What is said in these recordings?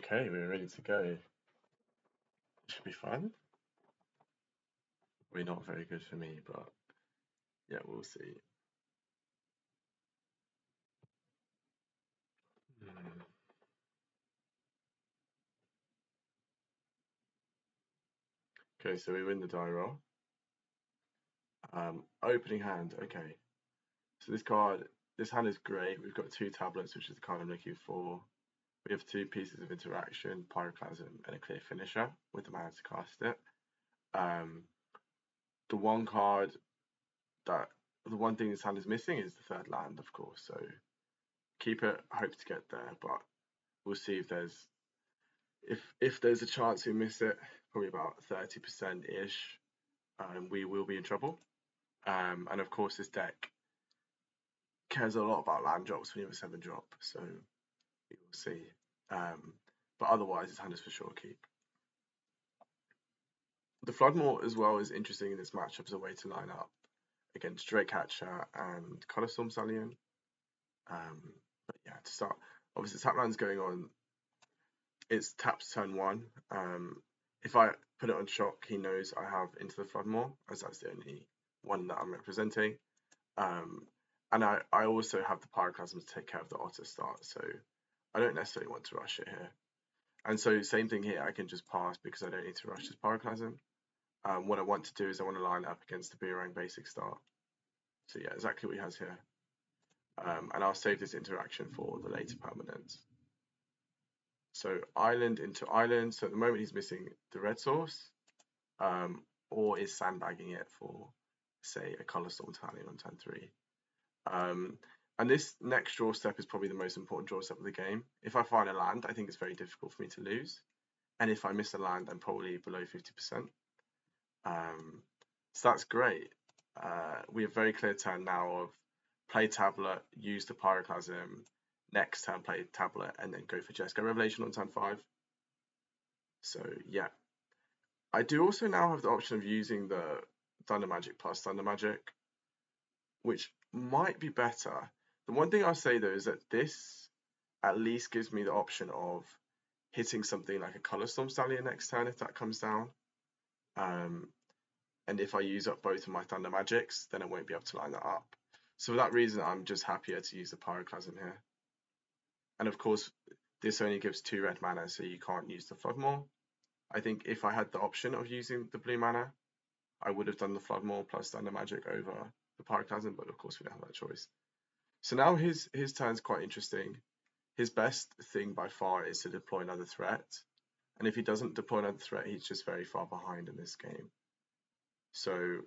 Okay, we're ready to go. It should be fun. We're not very good for me, but yeah, we'll see. Okay, so we win the die roll. Opening hand. Okay, so this hand is great. We've got 2 tablets, which is the card I'm looking for. We have 2 pieces of interaction, Pyroclasm, and a clear finisher with the mana to cast it. The one thing this hand is missing is the 3rd land, of course. So keep it. Hope to get there, but we'll see if there's a chance we miss it. Probably about 30% ish. We will be in trouble. And of course, this deck cares a lot about land drops when you have a 7 drop. So we will see. But otherwise, this hand is for sure keep. The Floodmore as well is interesting in this matchup as a way to line up against Drakecatcher and Colorstorm Stallion. But yeah, to start, obviously tap land's going on. It's taps turn 1. If I put it on shock, he knows I have Into the Floodmore, as that's the only one that I'm representing. And I also have the Pyroclasm to take care of the Otter start, so I don't necessarily want to rush it here. And so same thing here, I can just pass because I don't need to rush this Pyroclasm. What I want to do is I want to line up against the Boomerang basic start. So yeah, exactly what he has here. And I'll save this interaction for the later permanents. So island into island. So at the moment he's missing the red source, or is sandbagging it for, say, a Colorstorm Stallion on turn 3. And this next draw step is probably the most important draw step of the game. If I find a land, I think it's very difficult for me to lose. And if I miss a land, I'm probably below 50%. So that's great. We have a very clear turn now of play tablet, use the Pyroclasm, next turn play tablet, and then go for Jeskai Revelation on turn 5. So yeah. I do also now have the option of using the Thunder Magic plus Thunder Magic, which might be better. The one thing I'll say though is that this at least gives me the option of hitting something like a Colorstorm Stallion next turn if that comes down. And if I use up both of my Thunder Magics, then I won't be able to line that up. So for that reason, I'm just happier to use the Pyroclasm here. And of course, this only gives 2 red mana, so you can't use the Floodmore. I think if I had the option of using the blue mana, I would have done the Floodmore plus Thunder Magic over the Pyroclasm, but of course we don't have that choice. So now his turn's quite interesting. His best thing by far is to deploy another threat. And if he doesn't deploy another threat, he's just very far behind in this game. So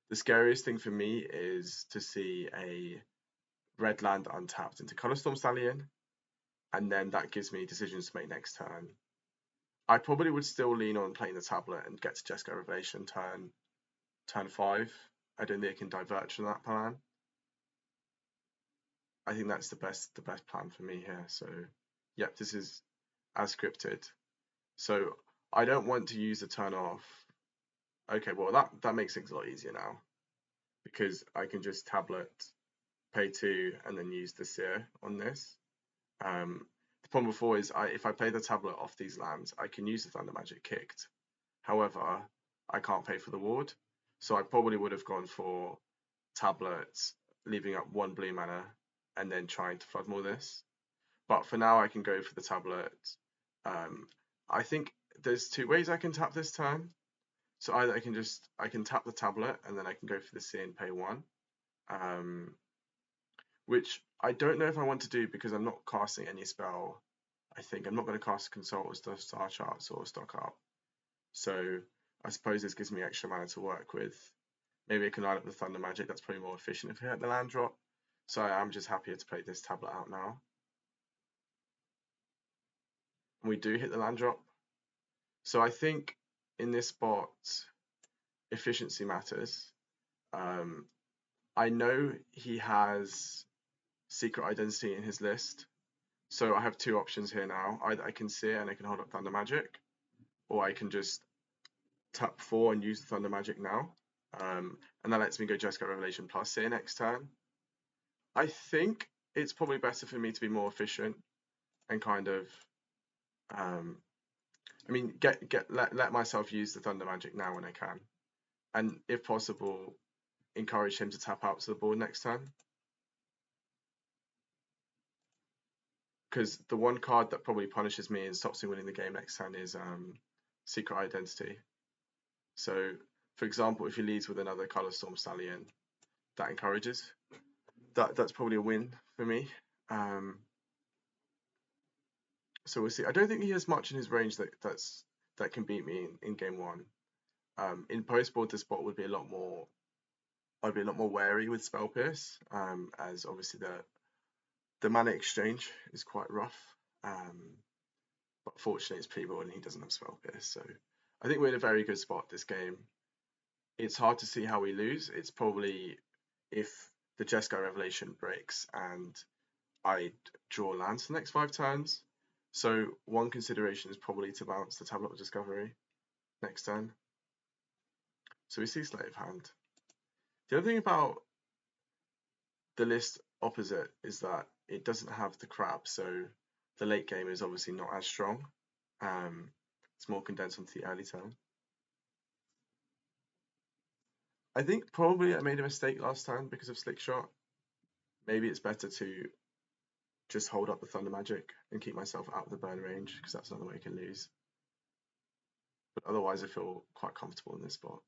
the scariest thing for me is to see a red land untapped into Colorstorm Stallion, and then that gives me decisions to make next turn. I probably would still lean on playing the tablet and get to Jeskai Revelation turn 5. I don't think I can diverge from that plan. I think that's the best plan for me here. So yep, this is as scripted. So I don't want to use the turn off. Okay, well that makes things a lot easier now, because I can just tablet, pay 2, and then use the Seer on this. The problem before is if I play the tablet off these lands, I can use the Thunder Magic kicked. However, I can't pay for the ward, so I probably would have gone for tablets, leaving up 1 blue mana, and then trying to Floodmore this. But for now, I can go for the tablet. I think there's 2 ways I can tap this turn. So either I can tap the tablet and then I can go for the Seer and pay 1, which I don't know if I want to do because I'm not casting any spell. I think I'm not going to cast Consult or Star Charts or Stock Up. So I suppose this gives me extra mana to work with. Maybe I can line up the Thunder Magic. That's probably more efficient if I hit the land drop. So I'm just happier to play this tablet out now. And we do hit the land drop. So I think in this spot, efficiency matters. I know he has Secret Identity in his list. So I have 2 options here now. Either I can Seer and I can hold up Thunder Magic, or I can just tap 4 and use the Thunder Magic now. And that lets me go Jeskai Revelation plus Seer next turn. I think it's probably better for me to be more efficient and kind of I mean, let myself use the Thunder Magic now when I can, and if possible, encourage him to tap out to the board next turn. Because the one card that probably punishes me and stops me winning the game next turn is Secret Identity. So, for example, if he leads with another Color Storm Stallion, that encourages. That's probably a win for me. So we'll see. I don't think he has much in his range that can beat me in game one. In post board, this bot would be a lot more. I'd be a lot more wary with Spell Pierce, as obviously the mana exchange is quite rough. But fortunately, it's pre-board and he doesn't have Spell Pierce, so I think we're in a very good spot this game. It's hard to see how we lose. It's probably if the Jeskai Revelation breaks and I draw lands for the next 5 turns. So one consideration is probably to bounce the Tablet of Discovery next turn. So we see Slave Hand. The other thing about the list opposite is that it doesn't have the crab, so the late game is obviously not as strong. It's more condensed onto the early turn. I think probably I made a mistake last time because of Slick Shot. Maybe it's better to just hold up the Thunder Magic and keep myself out of the burn range, because that's another way I can lose. But otherwise, I feel quite comfortable in this spot.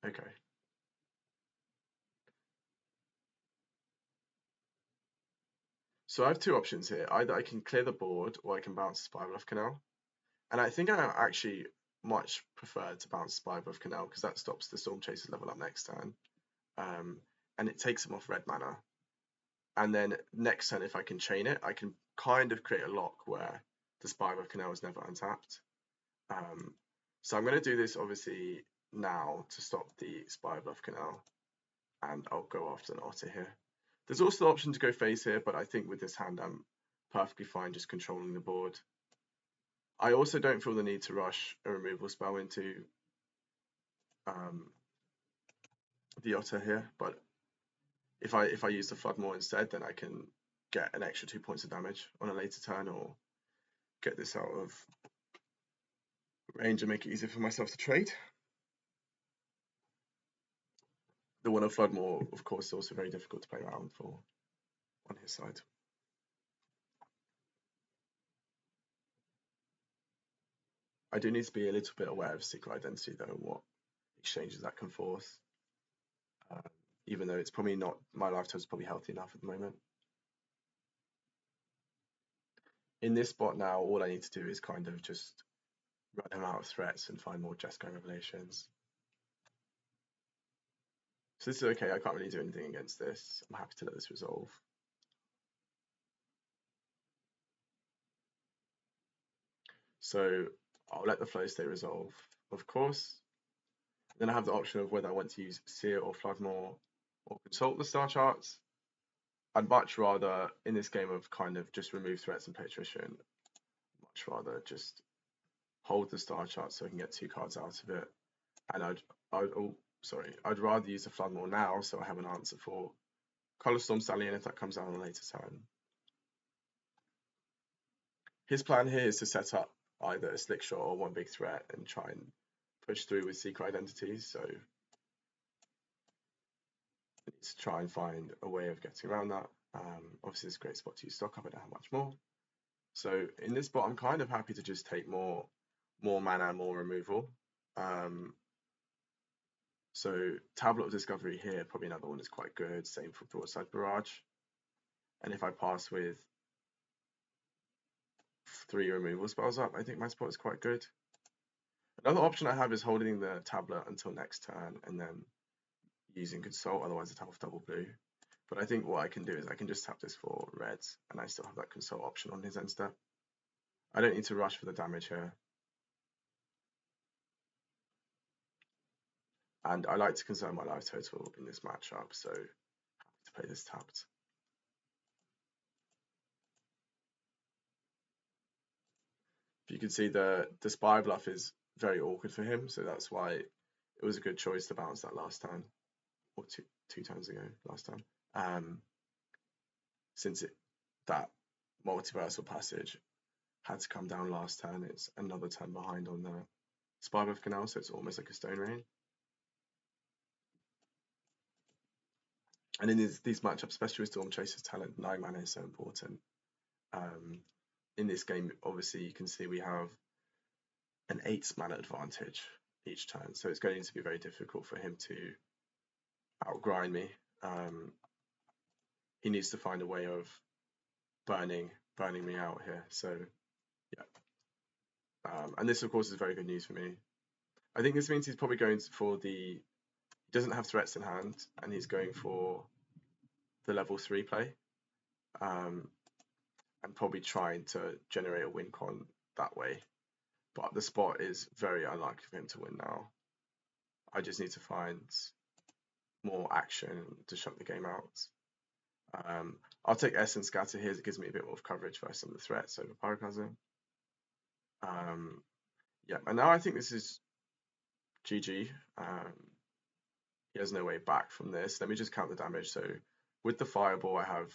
Okay. So I have 2 options here. Either I can clear the board or I can bounce Spybluff Canal. And I think I actually much prefer to bounce Spybluff Canal because that stops the Storm Chasers level up next turn. And it takes them off red mana. And then next turn, if I can chain it, I can kind of create a lock where the Spybluff Canal is never untapped. So I'm going to do this obviously now to stop the Spybluff Canal. And I'll go after an Otter here. There's also the option to go face here, but I think with this hand I'm perfectly fine just controlling the board. I also don't feel the need to rush a removal spell into the Otter here, but if I use the Floodmore instead, then I can get an extra 2 points of damage on a later turn, or get this out of range and make it easier for myself to trade. The one of Floodmore, of course, is also very difficult to play around for on his side. I do need to be a little bit aware of Secret Identity, though, and what exchanges that can force. Even though it's probably not, my life total is probably healthy enough at the moment. In this spot now, all I need to do is kind of just run him out of threats and find more Jeskai Revelations. So this is okay, I can't really do anything against this. I'm happy to let this resolve. So I'll let the flow state resolve, of course. Then I have the option of whether I want to use Seer or Floodmore or consult the star charts. I'd much rather, in this game of kind of just remove threats and play attrition, much rather just hold the star chart so I can get 2 cards out of it. And I'd rather use the Floodmore now so I have an answer for Color Storm Stallion if that comes out on a later turn. His plan here is to set up either a Slick Shot or one big threat and try and push through with Secret Identities, so I need to try and find a way of getting around that. Obviously, it's a great spot to use stock up, I don't have much more. So in this spot, I'm kind of happy to just take more mana, more removal. So Tablet of Discovery here, probably another one is quite good. Same for Broadside Barrage. And if I pass with 3 removal spells up, I think my spot is quite good. Another option I have is holding the tablet until next turn and then using Consult, otherwise I tap off double blue. But I think what I can do is I can just tap this for reds and I still have that Consult option on his end step. I don't need to rush for the damage here. And I like to conserve my life total in this matchup, so happy to play this tapped. You can see the Spy Bluff is very awkward for him, so that's why it was a good choice to bounce that last time. or two turns ago last time. Since that multiversal passage had to come down last turn, it's another turn behind on the Spybluff Canal, so it's almost like a Stone Rain. And in these matchups, especially with Storm Chaser's talent, 9 mana is so important. In this game, obviously, you can see we have an 8 mana advantage each turn, so it's going to be very difficult for him to outgrind me. He needs to find a way of burning me out here. So yeah, and this of course is very good news for me. I think this means he's probably going for he doesn't have threats in hand, and he's going for the level 3 play, and probably trying to generate a win con that way. But the spot is very unlikely for him to win now. I just need to find more action to shut the game out. I'll take Essence Scatter here, it gives me a bit more coverage versus some of the threats over Pyroclasm. Yeah, and now I think this is GG. He has no way back from this. Let me just count the damage. So with the Fireball, I have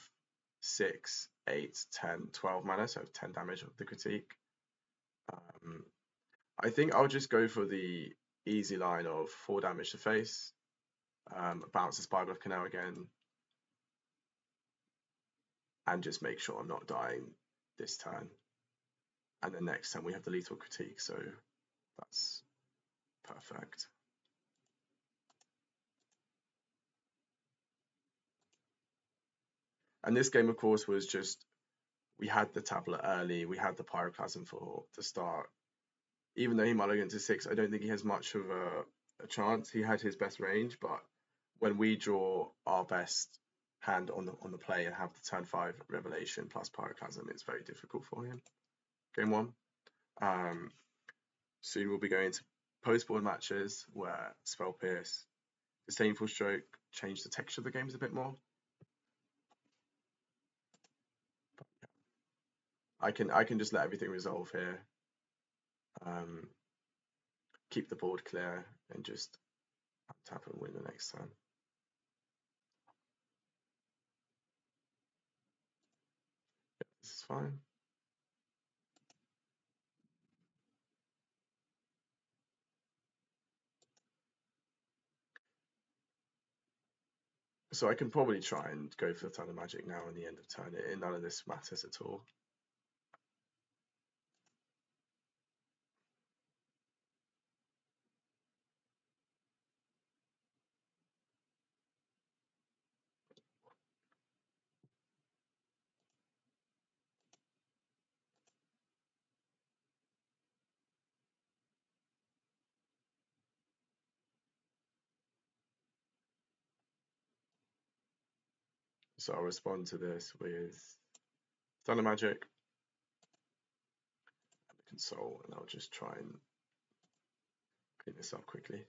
6, 8, 10, 12 mana, so I have 10 damage of the Critique. I think I'll just go for the easy line of 4 damage to face, bounce the Spybluff Canal again, and just make sure I'm not dying this turn. And then next time we have the Lethal Critique, so that's perfect. And this game, of course, was just, we had the tablet early, we had the Pyroclasm for the start. Even though he mulliganed to 6, I don't think he has much of a chance. He had his best range, but when we draw our best hand on the play and have the turn 5 Revelation plus Pyroclasm, it's very difficult for him. Game 1. Soon we'll be going to post-board matches where Spell Pierce, Disdainful Stroke change the texture of the games a bit more. I can just let everything resolve here. Keep the board clear and just tap and win the next turn. Yeah, this is fine. So I can probably try and go for the Thunder Magic now in the end of turn. None of this matters at all. So I'll respond to this with Thunder Magic and the Console, and I'll just try and clean this up quickly.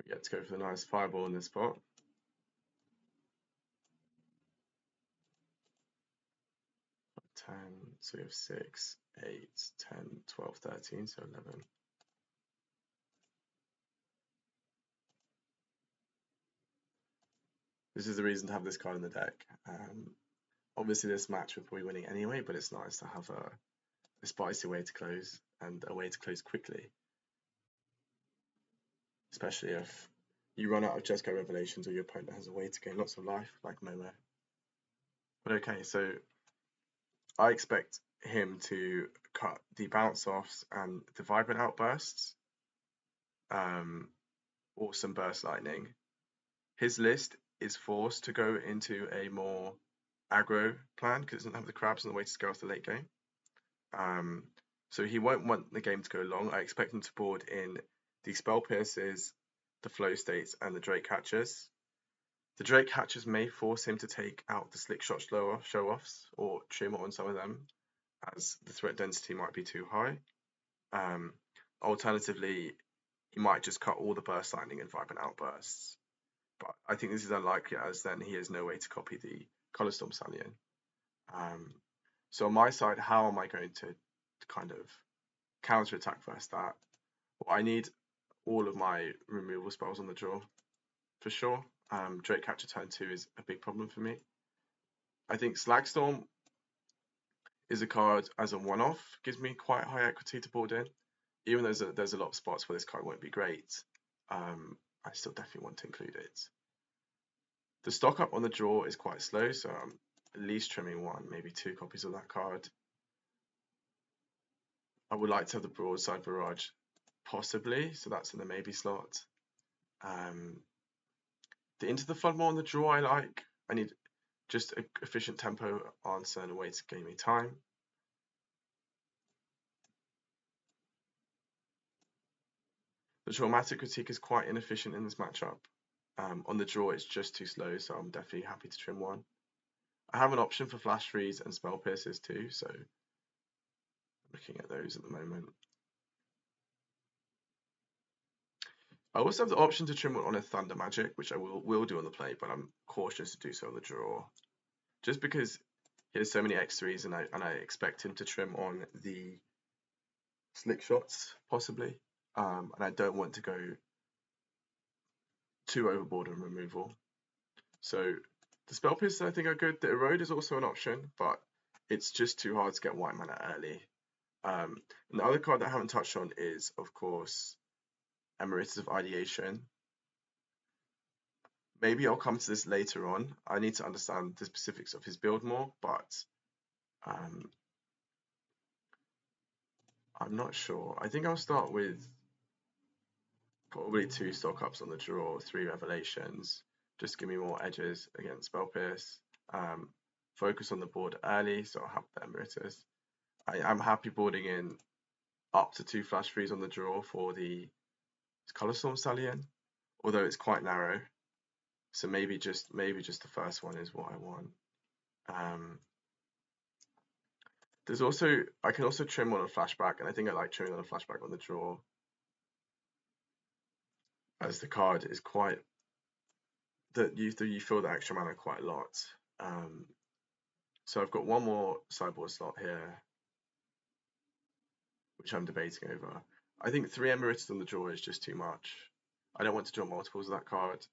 We get to go for the nice Fireball in this spot. So we have 6, 8, 10, 12, 13, so 11. This is the reason to have this card in the deck. Obviously this match we're probably winning anyway, but it's nice to have a spicy way to close and a way to close quickly. Especially if you run out of Jeskai Revelations or your opponent has a way to gain lots of life, like Momo. But okay, so I expect him to cut the bounce offs and the vibrant outbursts, or some burst lightning. His list is forced to go into a more aggro plan because it doesn't have the crabs on the way to scale to the late game. So he won't want the game to go long. I expect him to board in the Spell Pierces, the Flow States, and the Drake Catchers. The Drake Catchers may force him to take out the Slick Shot show-offs or trim on some of them, as the threat density might be too high. Alternatively, he might just cut all the Burst Lightning and Vibrant Outbursts. But I think this is unlikely, as then he has no way to copy the Color Storm Stallion. So on my side, how am I going to kind of counter-attack first that? Well, I need all of my removal spells on the draw, for sure. Drake Catcher turn 2 is a big problem for me. I think Slagstorm is a card as a one-off, gives me quite high equity to board in. Even though there's a lot of spots where this card won't be great, I still definitely want to include it. The stock up on the draw is quite slow, so I'm at least trimming 1, maybe 2 copies of that card. I would like to have the Broadside Barrage, possibly, so that's in the maybe slot. The Into the Flood more on the draw I like. I need just an efficient tempo answer and a way to gain me time. The Traumatic Critique is quite inefficient in this matchup. On the draw, it's just too slow, so I'm definitely happy to trim 1. I have an option for Flash Freeze and Spell Pierces too, so I'm looking at those at the moment. I also have the option to trim 1 on a Thunder Magic, which I will do on the play, but I'm cautious to do so on the draw. Just because he has so many X3s and I expect him to trim on the Slick Shots, possibly. And I don't want to go too overboard on removal. So the Spell Pierces I think are good. The Erode is also an option, but it's just too hard to get white mana early. And the other card that I haven't touched on is, of course, Emeritus of Ideation. Maybe I'll come to this later on. I need to understand the specifics of his build more, but I'm not sure. I think I'll start with probably 2 stock ups on the draw, 3 Revelations. Just give me more edges against Spell Pierce. Focus on the board early, so I'll have the Emeritus. I'm happy boarding in up to 2 Flash Freeze on the draw for the Color Storm Stallion, although it's quite narrow. So maybe just the first one is what I want. There's also I can also trim on a flashback, and I think I like trimming on a flashback on the draw, as the card is quite that you feel the extra mana quite a lot. So I've got one more sideboard slot here, which I'm debating over. I think 3 Emeritus on the draw is just too much. I don't want to draw multiples of that card.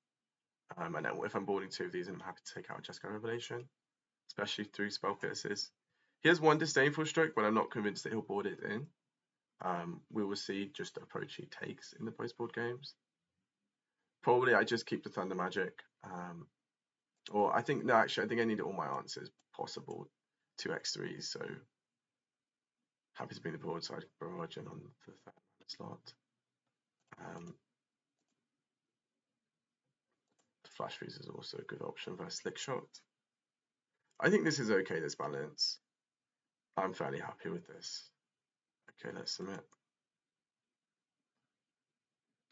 And if I'm boarding 2 of these, I'm happy to take out Jeskai Revelation, especially through Spell Pierces. He has 1 Disdainful Stroke, but I'm not convinced that he'll board it in. We will see just the approach he takes in the post-board games. Probably I just keep the Thunder Magic. Or I think I need all my answers possible. 2 X3s, so happy to be in the Broadside Barrage and on the 3rd slot. The Flash Freeze is also a good option for a Slick Shot. I think this is okay, this balance. I'm fairly happy with this. Okay, let's submit.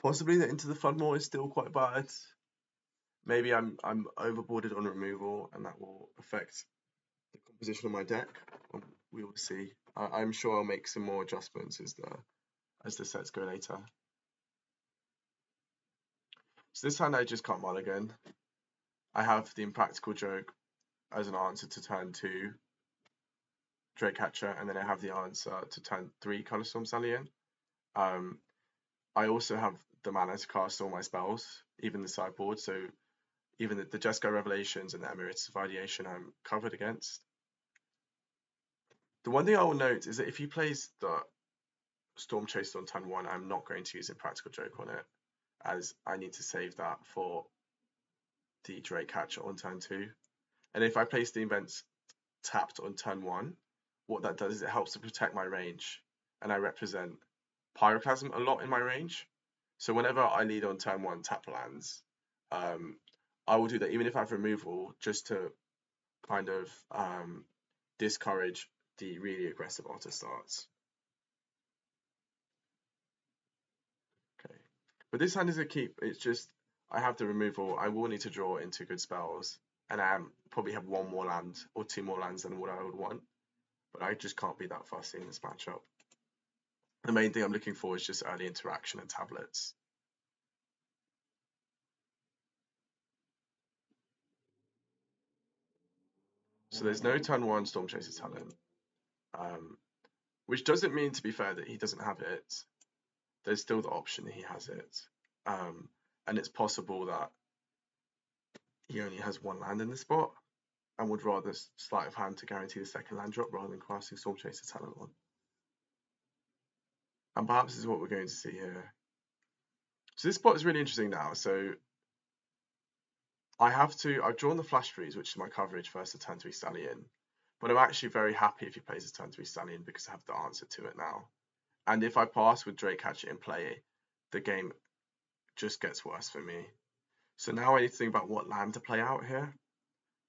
Possibly the Into the Flood more is still quite bad. Maybe I'm overboarded on removal, and that will affect the composition of my deck. We will see. I'm sure I'll make some more adjustments as the sets go later. So this hand I just can't mulligan. I have the Impractical Joke as an answer to turn 2 Drake Catcher, and then I have the answer to turn 3 Color Storm Stallion. I also have the mana to cast all my spells, even the sideboard, so even the Jeskai Revelations and the Emeritus of Ideation I'm covered against. The one thing I will note is that if he plays the Storm Chaser on turn 1, I'm not going to use Impractical Joke on it, as I need to save that for the Drake Catcher on turn 2. And if I place the events tapped on turn 1, what that does is it helps to protect my range, and I represent Pyroclasm a lot in my range. So whenever I lead on turn 1 tap lands, I will do that even if I have removal, just to kind of discourage the really aggressive auto starts. Okay, but this hand is a keep. It's just I have the removal. I will need to draw into good spells, and I probably have one more land or two more lands than what I would want. But I just can't be that fussy in this matchup. The main thing I'm looking for is just early interaction and tablets. So there's no turn 1 Storm Chaser Talent, which doesn't mean, to be fair, that he doesn't have it. There's still the option that he has it. And it's possible that he only has one land in the spot and would rather sleight of hand to guarantee the second land drop rather than casting Storm Chaser Talent on. And perhaps this is what we're going to see here. So this spot is really interesting now. So I've drawn the Flash Freeze, which is my coverage versus the turn 3 Stallion. But I'm actually very happy if he plays his turn 3 Stallion because I have the answer to it now. And if I pass with Drake Hatchet in play, the game just gets worse for me. So now I need to think about what land to play out here.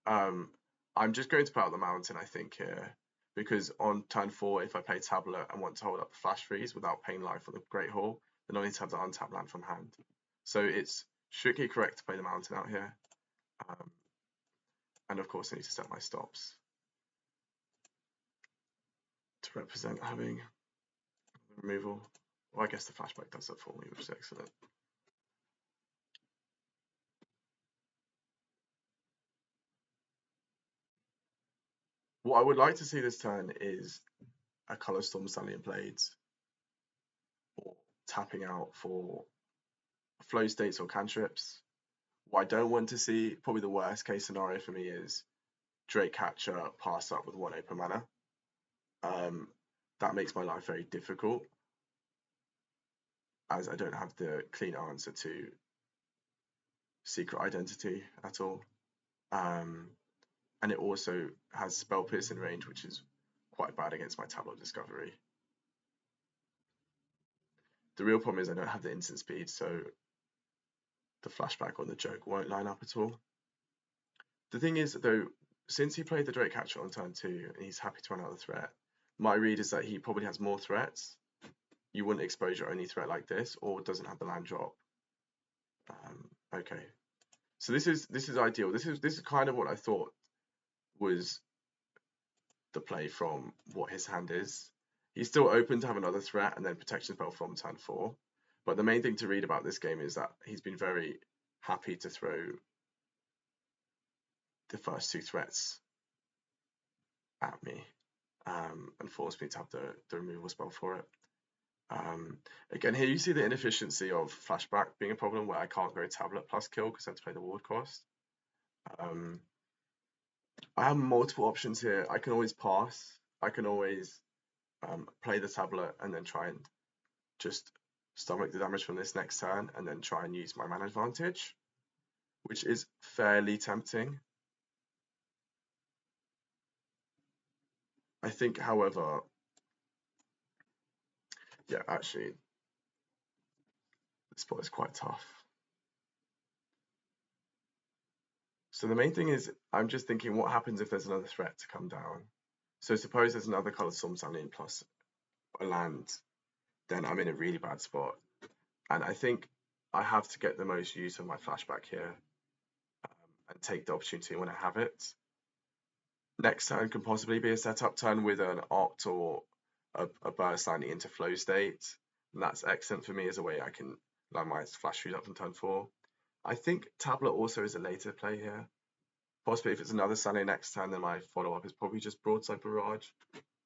I'm just going to play out the Mountain, I think, here. Because on turn 4, if I play Tablet and want to hold up the Flash Freeze without paying life on the Great Hall, then I need to have the untapped land from hand. So it's strictly correct to play the Mountain out here. And of course I need to set my stops to represent having removal. Well, I guess the flashback does that for me, which is excellent. What I would like to see this turn is a Color Storm Stallion Blades, or tapping out for flow states or cantrips. What I don't want to see, probably the worst case scenario for me, is Drake Catcher pass up with 1 open mana. That makes my life very difficult, as I don't have the clean answer to Secret Identity at all. And it also has Spell Piercing range, which is quite bad against my Tableau Discovery. The real problem is I don't have the instant speed, so the flashback on the joke won't line up at all. The thing is, though, since he played the Drake Catcher on turn 2 and he's happy to run out the threat, my read is that he probably has more threats. You wouldn't expose your only threat like this, or doesn't have the land drop. Okay, so this is ideal. This is kind of what I thought was the play from what his hand is. He's still open to have another threat and then protection spell from turn 4. But the main thing to read about this game is that he's been very happy to throw the first 2 threats at me and force me to have the removal spell for it. Again, here you see the inefficiency of flashback being a problem where I can't go Tablet plus kill because I have to play the ward cost. I have multiple options here. I can always pass. I can always play the Tablet and then try and just stomach the damage from this next turn and then try and use my mana advantage, which is fairly tempting. I think, however, yeah, actually, this spot is quite tough. So the main thing is, I'm just thinking, what happens if there's another threat to come down? So suppose there's another Colored Storm Stallion plus a land, then I'm in a really bad spot. And I think I have to get the most use of my flashback here and take the opportunity when I have it. Next turn can possibly be a setup turn with an Opt or a burst landing into flow state. And that's excellent for me as a way I can line my flash freeze up from turn 4. I think Tablet also is a later play here. Possibly if it's another Sunday next turn, then my follow-up is probably just Broadside Barrage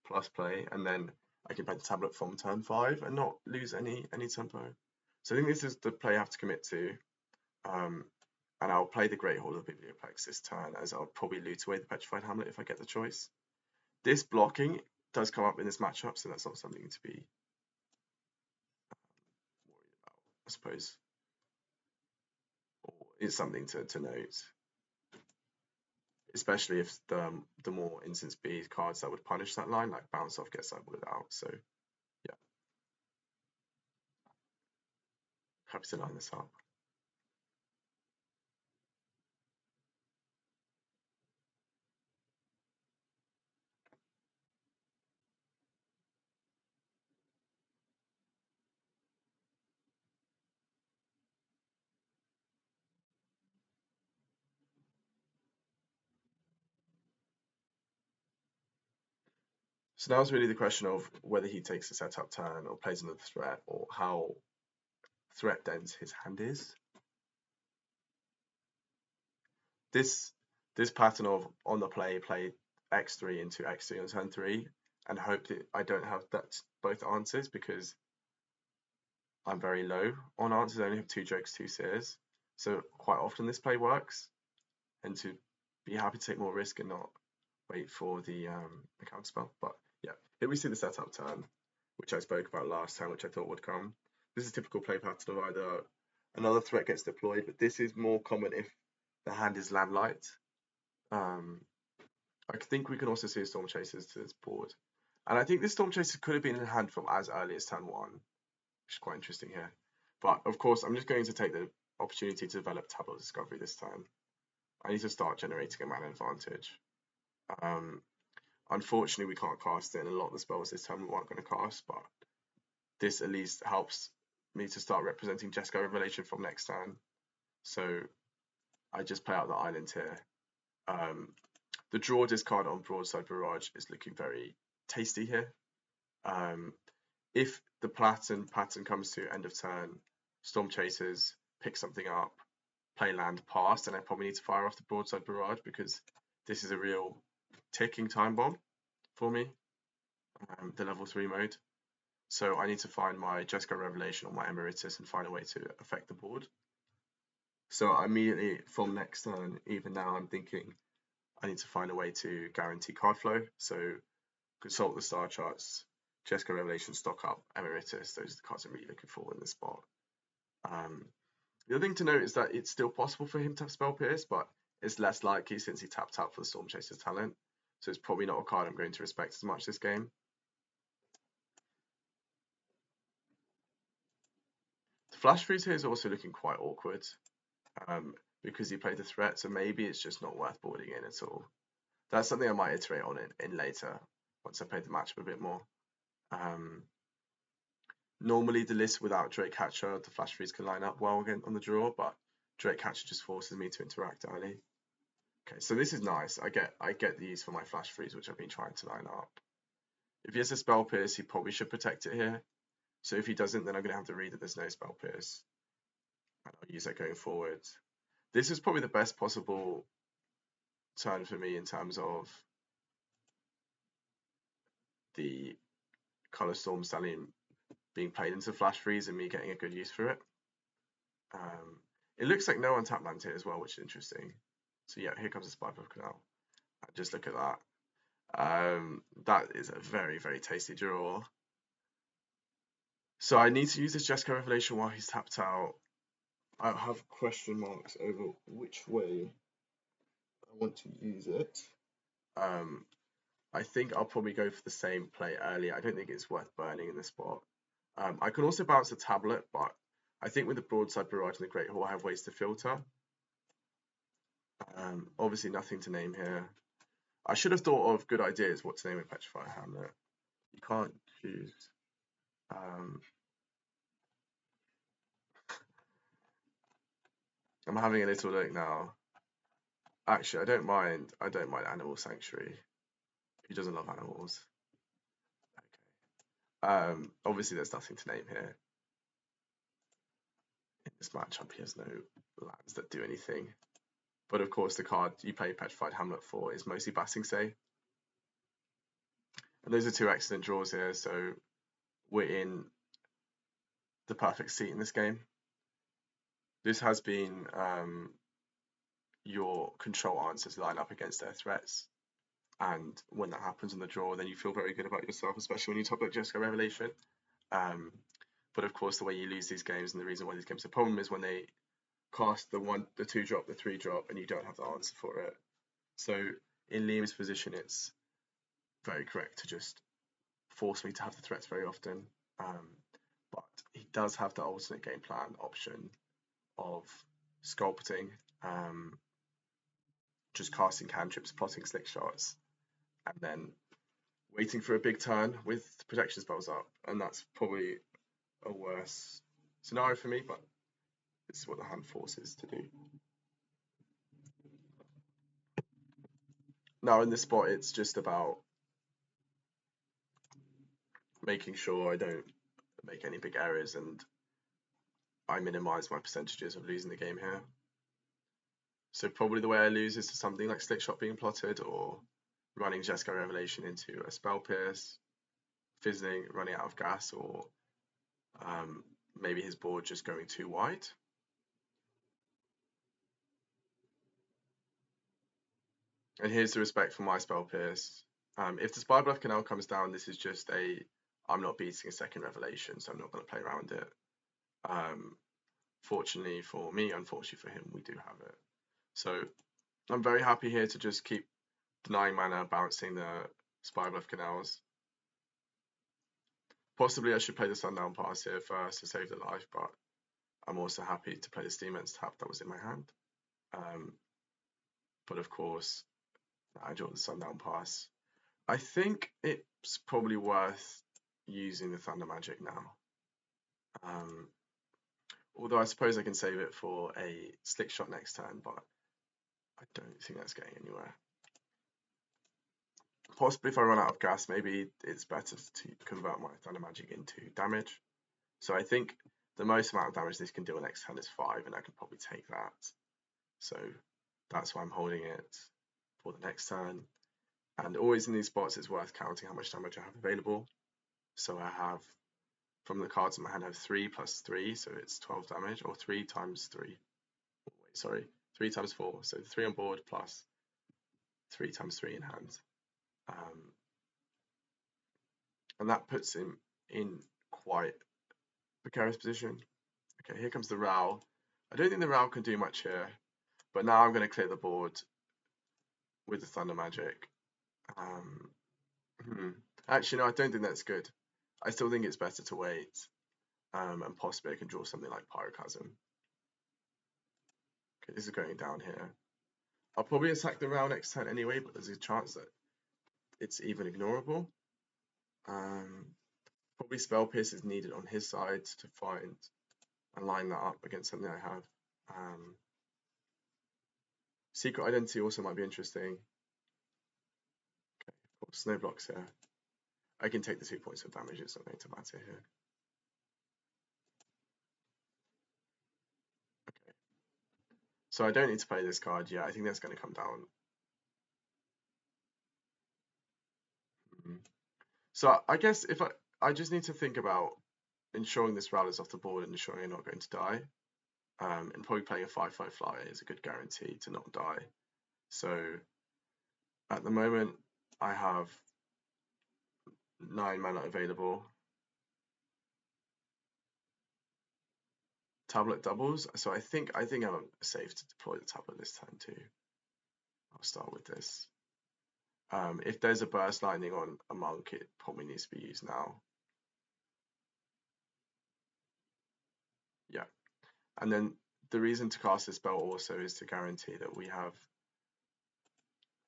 plus play, and then I can play the Tablet from turn 5 and not lose any tempo. So I think this is the play I have to commit to. And I'll play the Great Hall of Biblioplex this turn, as I'll probably loot away the Petrified Hamlet if I get the choice. This blocking does come up in this matchup, so that's not something to be worried about, I suppose. Or it's something to note. Especially if the more instant speed cards that would punish that line, like Bounce Off, get sideboarded out. So, yeah. Happy to line this up. So now it's really the question of whether he takes a setup turn or plays another threat, or how threat dense his hand is. This pattern of on the play x3 into x3 on turn 3 and hope that I don't have that both answers, because I'm very low on answers. I only have 2 jokes, 2 seers. So quite often this play works, and to be happy to take more risk and not wait for the counterspell. But yeah, here we see the setup turn, which I spoke about last time, which I thought would come. This is typical play pattern of either another threat gets deployed, but this is more common if the hand is land light. I think we can also see Storm Chasers to this board. And I think this Storm Chaser could have been in hand from as early as turn 1, which is quite interesting here. But of course, I'm just going to take the opportunity to develop Tableau Discovery this time. I need to start generating a mana advantage. Unfortunately, we can't cast it, and a lot of the spells this time we weren't going to cast, but this at least helps me to start representing Jeskai Revelation from next turn. So I just play out the island here. The draw discard on Broadside Barrage is looking very tasty here. If the pattern comes to end of turn, Storm Chasers, pick something up, play land past, and I probably need to fire off the Broadside Barrage, because this is a real ticking time bomb for me, the level 3 mode. So I need to find my Jeskai Revelation or my Emeritus and find a way to affect the board. So immediately from next turn, even now, I'm thinking I need to find a way to guarantee card flow. So consult the star charts, Jeskai Revelation, stock up, Emeritus. Those are the cards I'm really looking for in this spot. The other thing to note is that it's still possible for him to have Spell Pierce, but it's less likely since he tapped out for the Storm Chaser's talent. So it's probably not a card I'm going to respect as much this game. The Flash Freeze here is also looking quite awkward, because he played the threat, so maybe it's just not worth boarding in at all. That's something I might iterate on in later, once I play the matchup a bit more. Normally the list without Drake Catcher, the Flash Freeze can line up well again on the draw, but Drake Catcher just forces me to interact early. Okay, so this is nice. I get these for my Flash Freeze, which I've been trying to line up. If he has a Spell Pierce, he probably should protect it here. So if he doesn't, then I'm going to have to read that there's no Spell Pierce, and I'll use that going forward. This is probably the best possible turn for me in terms of the Color Storm Stallion being played into Flash Freeze and me getting a good use for it. It looks like no untapped land here as well, which is interesting. So yeah, here comes the Spy Puff Canal. Just look at that. That is a very, very tasty draw. So I need to use this Jeskai Revelation while he's tapped out. I have question marks over which way I want to use it. I think I'll probably go for the same play early. I don't think it's worth burning in this spot. I can also bounce the tablet, but I think with the Broadside Barrage and the Great Hall, I have ways to filter. Obviously nothing to name here. I should have thought of good ideas what to name a Petrified Hamlet. You can't choose. I'm having a little look now. Actually, I don't mind Animal Sanctuary. Who doesn't love animals? Okay. Obviously there's nothing to name here. In this matchup, he has no lands that do anything. But of course, the card you play Petrified Hamlet for is mostly Basing Say. And those are 2 excellent draws here, so we're in the perfect seat in this game. This has been your control answers line up against their threats. And when that happens on the draw, then you feel very good about yourself, especially when you top up Jeskai Revelation. But of course, the way you lose these games and the reason why these games are a problem is when they cast the 2 drop, the 3 drop, and you don't have the answer for it. So in Liam's position, it's very correct to just force me to have the threats very often. But he does have the alternate game plan option of sculpting, just casting cantrips, plotting slick shots, and then waiting for a big turn with protection spells up. And that's probably a worse scenario for me, but this is what the hand forces to do. Now in this spot, it's just about making sure I don't make any big errors and I minimize my percentages of losing the game here. So probably the way I lose is to something like Slick Shot being plotted, or running Jeskai Revelation into a Spell Pierce, fizzing, running out of gas, or maybe his board just going too wide. And here's the respect for my Spell Pierce. If the Spybluff Canal comes down, this is just I'm not beating a second Revelation, so I'm not going to play around it. Fortunately for me, unfortunately for him, we do have it. So I'm very happy here to just keep denying mana, bouncing the Spybluff Canals. Possibly I should play the Sundown Pass here first to save the life, but I'm also happy to play the Steamman's Tap that was in my hand. But of course, I draw the Sundown Pass. I think it's probably worth using the Thunder Magic now. Although I suppose I can save it for a Slick Shot next turn, but I don't think that's getting anywhere. Possibly if I run out of gas, maybe it's better to convert my Thunder Magic into damage. So I think the most amount of damage this can deal next turn is 5, and I can probably take that. So that's why I'm holding it for the next turn. And always in these spots, it's worth counting how much damage I have available. So I have, from the cards in my hand, I have 3 plus 3, so it's 12 damage, or 3 times 3. Sorry, 3 times 4, so 3 on board plus 3 times 3 in hand. And that puts him in quite a precarious position. Okay, here comes the Ral. I don't think the Ral can do much here, but now I'm going to clear the board with the Thunder Magic. Actually, no, I don't think that's good. I still think it's better to wait, and possibly I can draw something like Pyroclasm. Okay, this is going down here. I'll probably attack the Ral next turn anyway, but there's a chance that it's even ignorable. Probably Spell Pierce is needed on his side to find and line that up against something I have. Secret Identity also might be interesting. Okay, Snow Blocks here. I can take the 2 points of damage, it's not going to matter here. Okay. So I don't need to play this card yet. I think that's going to come down. So I guess if I just need to think about ensuring this Ral is off the board and ensuring you're not going to die. And probably playing a 5/5 flyer is a good guarantee to not die. So at the moment I have 9 mana available. Tablet doubles, so I think I'm safe to deploy the tablet this turn too. I'll start with this. If there's a burst lightning on a monk, it probably needs to be used now. Yeah, and then the reason to cast this spell also is to guarantee that we have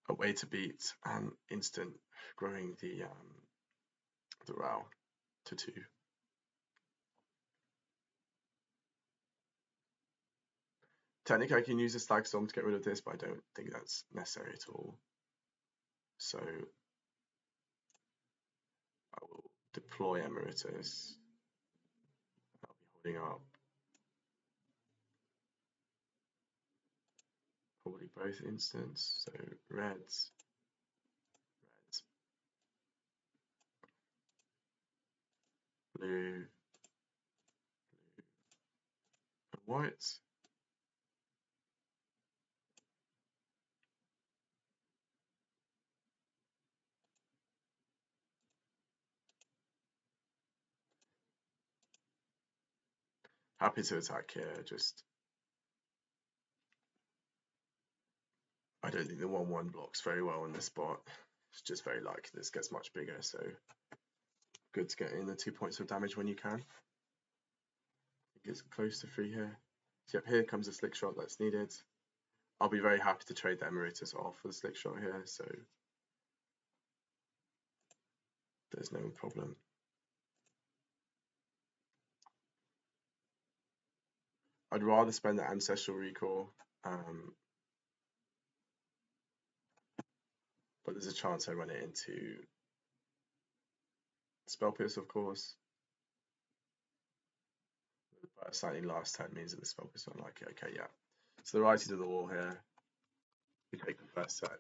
a way to beat an instant growing the Ral to 2. Technically, I can use a Stag Storm to get rid of this, but I don't think that's necessary at all. So I will deploy Emeritus. I'll be holding up probably both instants. So reds, blue, and white. Happy to attack here, just I don't think the 1/1 blocks very well in this spot. It's just very likely this gets much bigger, so good to get in the 2 points of damage when you can. I think it's close to 3 here. So yep, here comes a Slick Shot that's needed. I'll be very happy to trade the Emeritus off for the Slick Shot here, so there's no problem. I'd rather spend the Ancestral Recall, but there's a chance I run it into Spell Pierce, of course. But slightly last turn means that the Spell Pierce don't like it. Okay, yeah. So the righty to the wall here. We take the first set.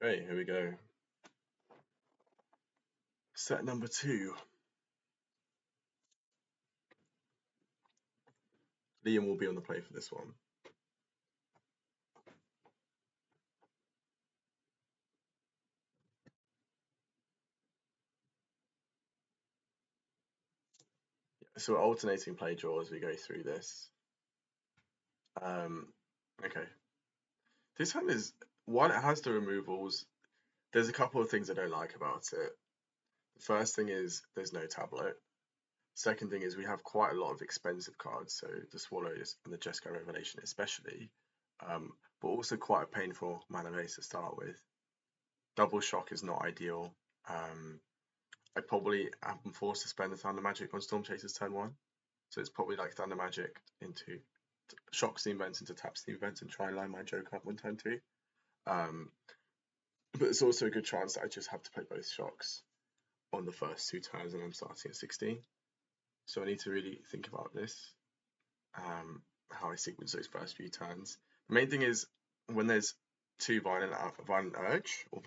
Okay, here we go. Set number 2. Liam will be on the play for this one. So we're alternating play draw as we go through this. Okay. This hand is, while it has the removals, there's a couple of things I don't like about it. The first thing is there's no tablet. Second thing is we have quite a lot of expensive cards, so the Swallows and the Jeskai Revelation especially, but also quite a painful mana base to start with. Double Shock is not ideal. I probably am forced to spend the Thunder Magic on Storm Chasers turn 1, so it's probably like Thunder Magic into Shock Steam Vents into Tap Steam Vents and try and line my joke up on turn 2. But it's also a good chance that I just have to play both Shocks on the first 2 turns and I'm starting at 16. So I need to really think about this, how I sequence those first few turns. The main thing is when there's 2 Violent Urge or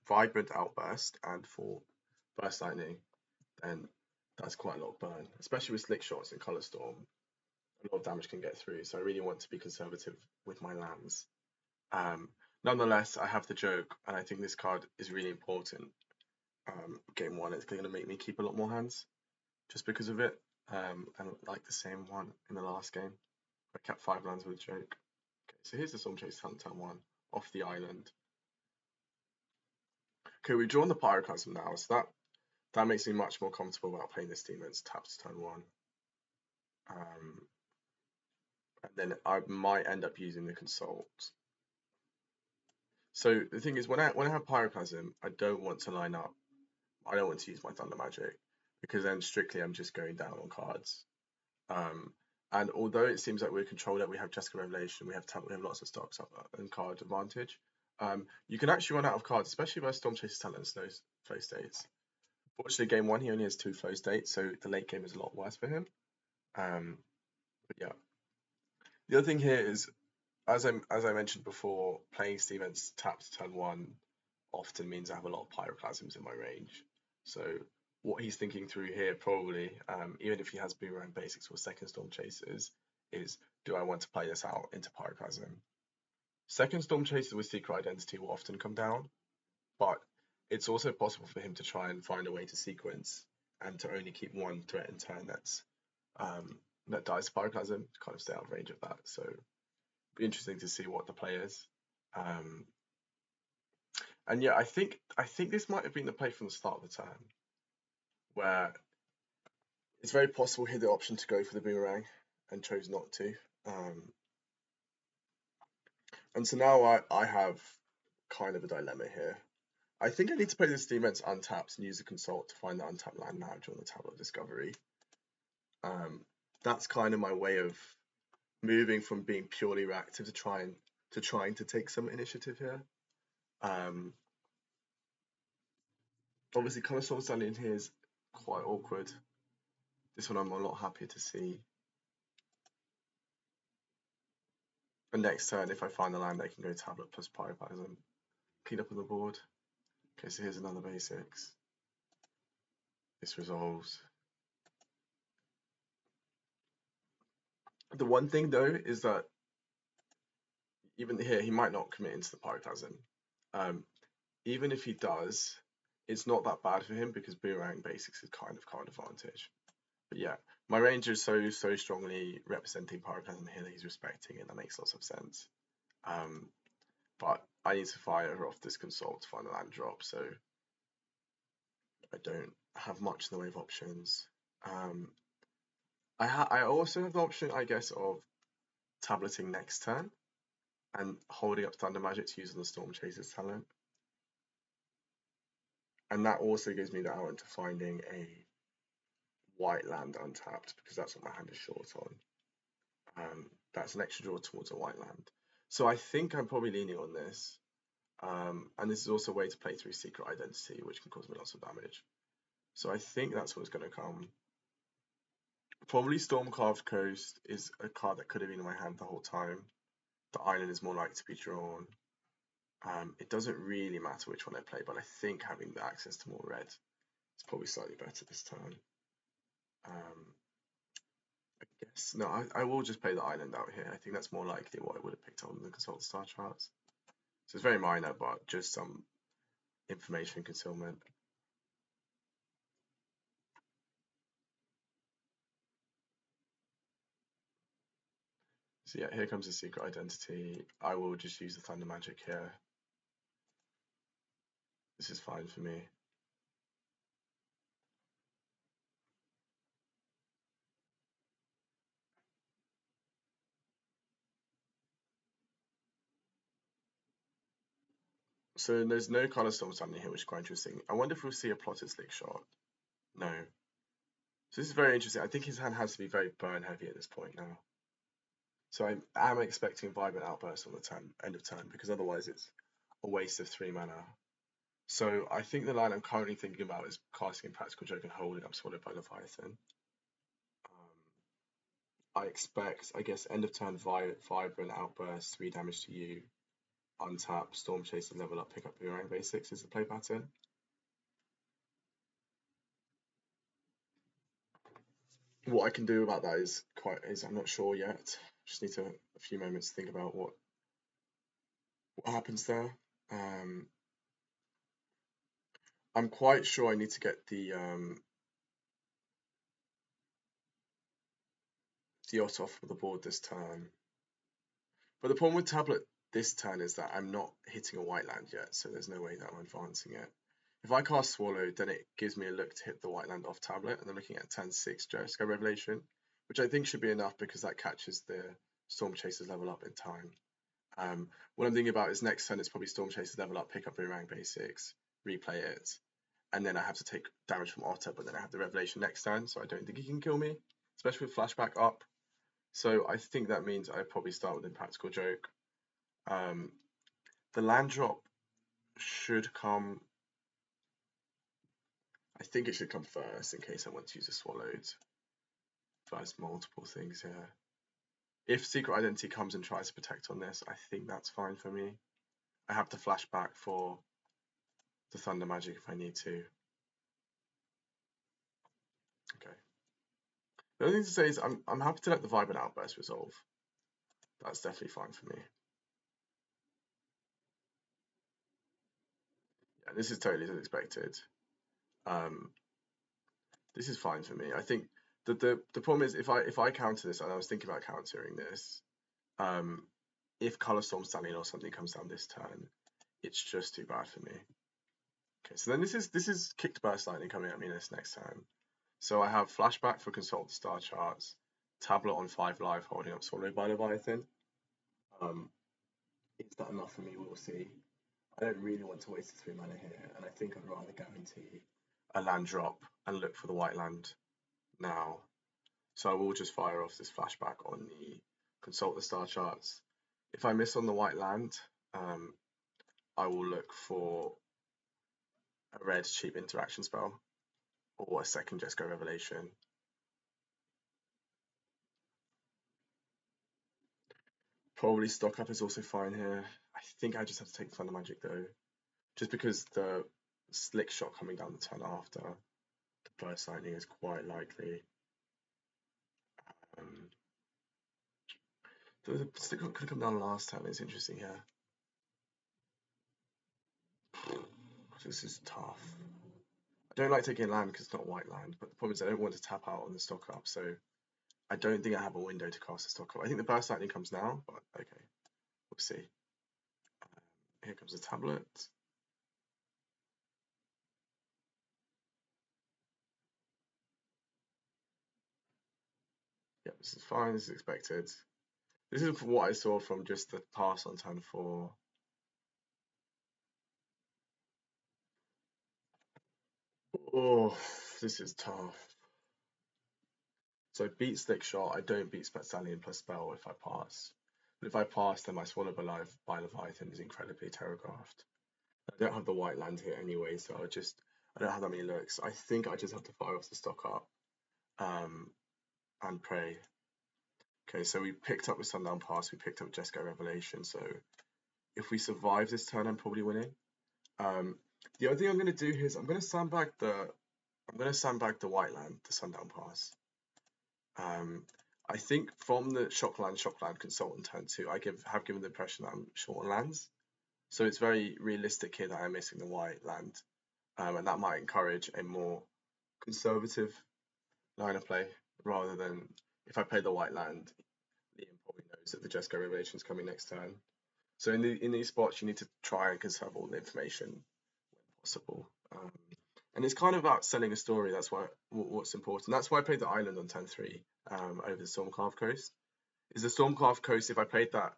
Vibrant Outburst and 4 Burst Lightning, then that's quite a lot of burn, especially with Slick Shots and Color Storm. A lot of damage can get through, so I really want to be conservative with my lands. Nonetheless, I have the joke, and I think this card is really important. Game 1, it's going to make me keep a lot more hands just because of it. And like the same one in the last game, I kept 5 lands with a joke. Okay, so here's the Storm Chase turn 1 off the island. Okay, we've drawn the Pyroclasm now, so that makes me much more comfortable about playing this team as taps turn 1. And then I might end up using the Consult. So the thing is, when I have Pyroclasm, I don't want to line up. I don't want to use my Thunder Magic because then strictly I'm just going down on cards. And although it seems like we're controlled, that we have Jeskai Revelation, we have lots of stocks up and card advantage. You can actually run out of cards, especially by Storm Chaser's Talents, those flow states. Fortunately, game 1 he only has 2 flow states, so the late game is a lot worse for him. But yeah, the other thing here is, as I mentioned before, playing Stevens tapped turn 1 often means I have a lot of Pyroclasms in my range. So what he's thinking through here probably, even if he has Boomerang Basics or second Storm Chasers, is do I want to play this out into Pyroclasm? Second Storm Chaser with Secret Identity will often come down, but it's also possible for him to try and find a way to sequence and to only keep 1 threat in turn that dies Pyroclasm to kind of stay out of range of that. So it'll be interesting to see what the play is. And yeah, I think this might have been the play from the start of the turn, where it's very possible he had the option to go for the Boomerang and chose not to. And so now I have kind of a dilemma here. I think I need to play this defense untapped and use the Consult to find the untapped land now during the Tablet of Discovery. That's kind of my way of moving from being purely reactive to trying to take some initiative here. Obviously, Color Storm Stallion here is quite awkward. This one I'm a lot happier to see. And next turn, if I find the land, I can go Tablet plus Pyroclasm. Clean up on the board. Okay, so here's another basics. This resolves. The one thing though is that even here, he might not commit into the Pyroclasm. Even if he does, it's not that bad for him because Boomerang Basics is kind of card advantage. But yeah, my range is so strongly representing Pyroclasm here that he's respecting it. That makes lots of sense. But I need to fire off this Consult to find the land drop, so I don't have much in the way of options. I also have the option, I guess, of tableting next turn and holding up Thunder Magic to use on the Storm Chaser's talent. And that also gives me the out into finding a white land untapped, because that's what my hand is short on. That's an extra draw towards a white land. So I think I'm probably leaning on this. And this is also a way to play through Secret Identity, which can cause me lots of damage. So I think that's what's going to come. Probably Stormcarved Coast is a card that could have been in my hand the whole time. The island is more likely to be drawn. It doesn't really matter which one I play, but I think having the access to more red is probably slightly better this turn. I guess no, I will just play the island out here. I think that's more likely what I would have picked on the consult the star charts. So it's very minor, but just some information concealment. So yeah, here comes the secret identity. I will just use the thunder magic here. This is fine for me. So there's no color storm suddenly here, which is quite interesting. I wonder if we'll see a plotted slick shot. No. So this is very interesting. I think his hand has to be very burn heavy at this point now. So I am expecting Vibrant Outburst on the end of turn, because otherwise it's a waste of 3 mana. So I think the line I'm currently thinking about is casting Impractical Joke and holding up Swallowed by Leviathan. I expect, I guess, end of turn Vibrant Outburst, 3 damage to you, untap, Storm Chaser, level up, pick up Boomerang Basics is the play pattern. What I can do about that is I'm not sure yet. Just need a few moments to think about what happens there. I'm quite sure I need to get the Ot off of the board this turn. But the problem with Tablet this turn is that I'm not hitting a white land yet, so there's no way that I'm advancing it. If I cast Swallow, then it gives me a look to hit the white land off Tablet, and I'm looking at turn 6 Jeskai Revelation, which I think should be enough because that catches the Storm Chasers level up in time. What I'm thinking about is next turn it's probably Storm Chasers level up, pick up Boomerang Basics, replay it, and then I have to take damage from Otter, but then I have the Revelation next turn, so I don't think he can kill me, especially with Flashback up. So I think that means I probably start with Impractical Joke. The land drop should come. I think it should come first in case I want to use a Swallowed. First, multiple things here. If Secret Identity comes and tries to protect on this, I think that's fine for me. I have to flashback for the Thunder Magic if I need to. Okay. The other thing to say is I'm happy to let the Vibrant Outburst resolve. That's definitely fine for me. Yeah, this is totally as expected. This is fine for me. I think the problem is if I counter this, and I was thinking about countering this, if Color Storm Stallion or something comes down this turn, it's just too bad for me. Okay, so then this is Kicked Burst Lightning coming at me this next turn. So I have Flashback for Consult the Star Charts, Tablet on 5 life, holding up Swallowed by Leviathan. Is that enough for me? We'll see. I don't really want to waste the 3 mana here, and I think I'd rather guarantee a land drop and look for the white land now. So I will just fire off this flashback on the Consult the Star Charts. If I miss on the white land, I will look for a red cheap interaction spell or a second Jeskai Revelation. Probably stock up is also fine here. I think I just have to take Thunder Magic though, just because the Slick Shot coming down the turn after the Burst Lightning is quite likely. The Slick Shot could have come down last turn. It's interesting here. This is tough. I don't like taking land because it's not white land, but the problem is I don't want to tap out on the stock up, so I don't think I have a window to cast the stock up. I think the Burst Lightning comes now, but okay, we'll see. Here comes the Tablet. Yep, this is fine, this is expected. This is what I saw from just the pass on turn 4. Oh, this is tough. So I beat Slick Shot, I don't beat Stallion plus Spell if I pass. But if I pass, then my Swallowed by Leviathan is incredibly telegraphed. I don't have the white land here anyway, so I don't have that many looks. I think I just have to fire off the stock up and pray. Okay, so we picked up with Sundown Pass, we picked up Jeskai Revelation, so if we survive this turn, I'm probably winning. The other thing I'm going to do here is I'm going to sandbag the white land, the Sundown Pass. I think from the Shockland Consultant turn 2, I have given the impression that I'm short on lands. So it's very realistic here that I'm missing the white land. And that might encourage a more conservative line of play, rather than if I play the white land, Liam probably knows that the Jeskai Revelation is coming next turn. So in these spots, you need to try and conserve all the information when possible. And it's kind of about selling a story. That's what's important. That's why I played the island on turn 3 over the Stormcarved Coast. Is the Stormcarved Coast, if I played that,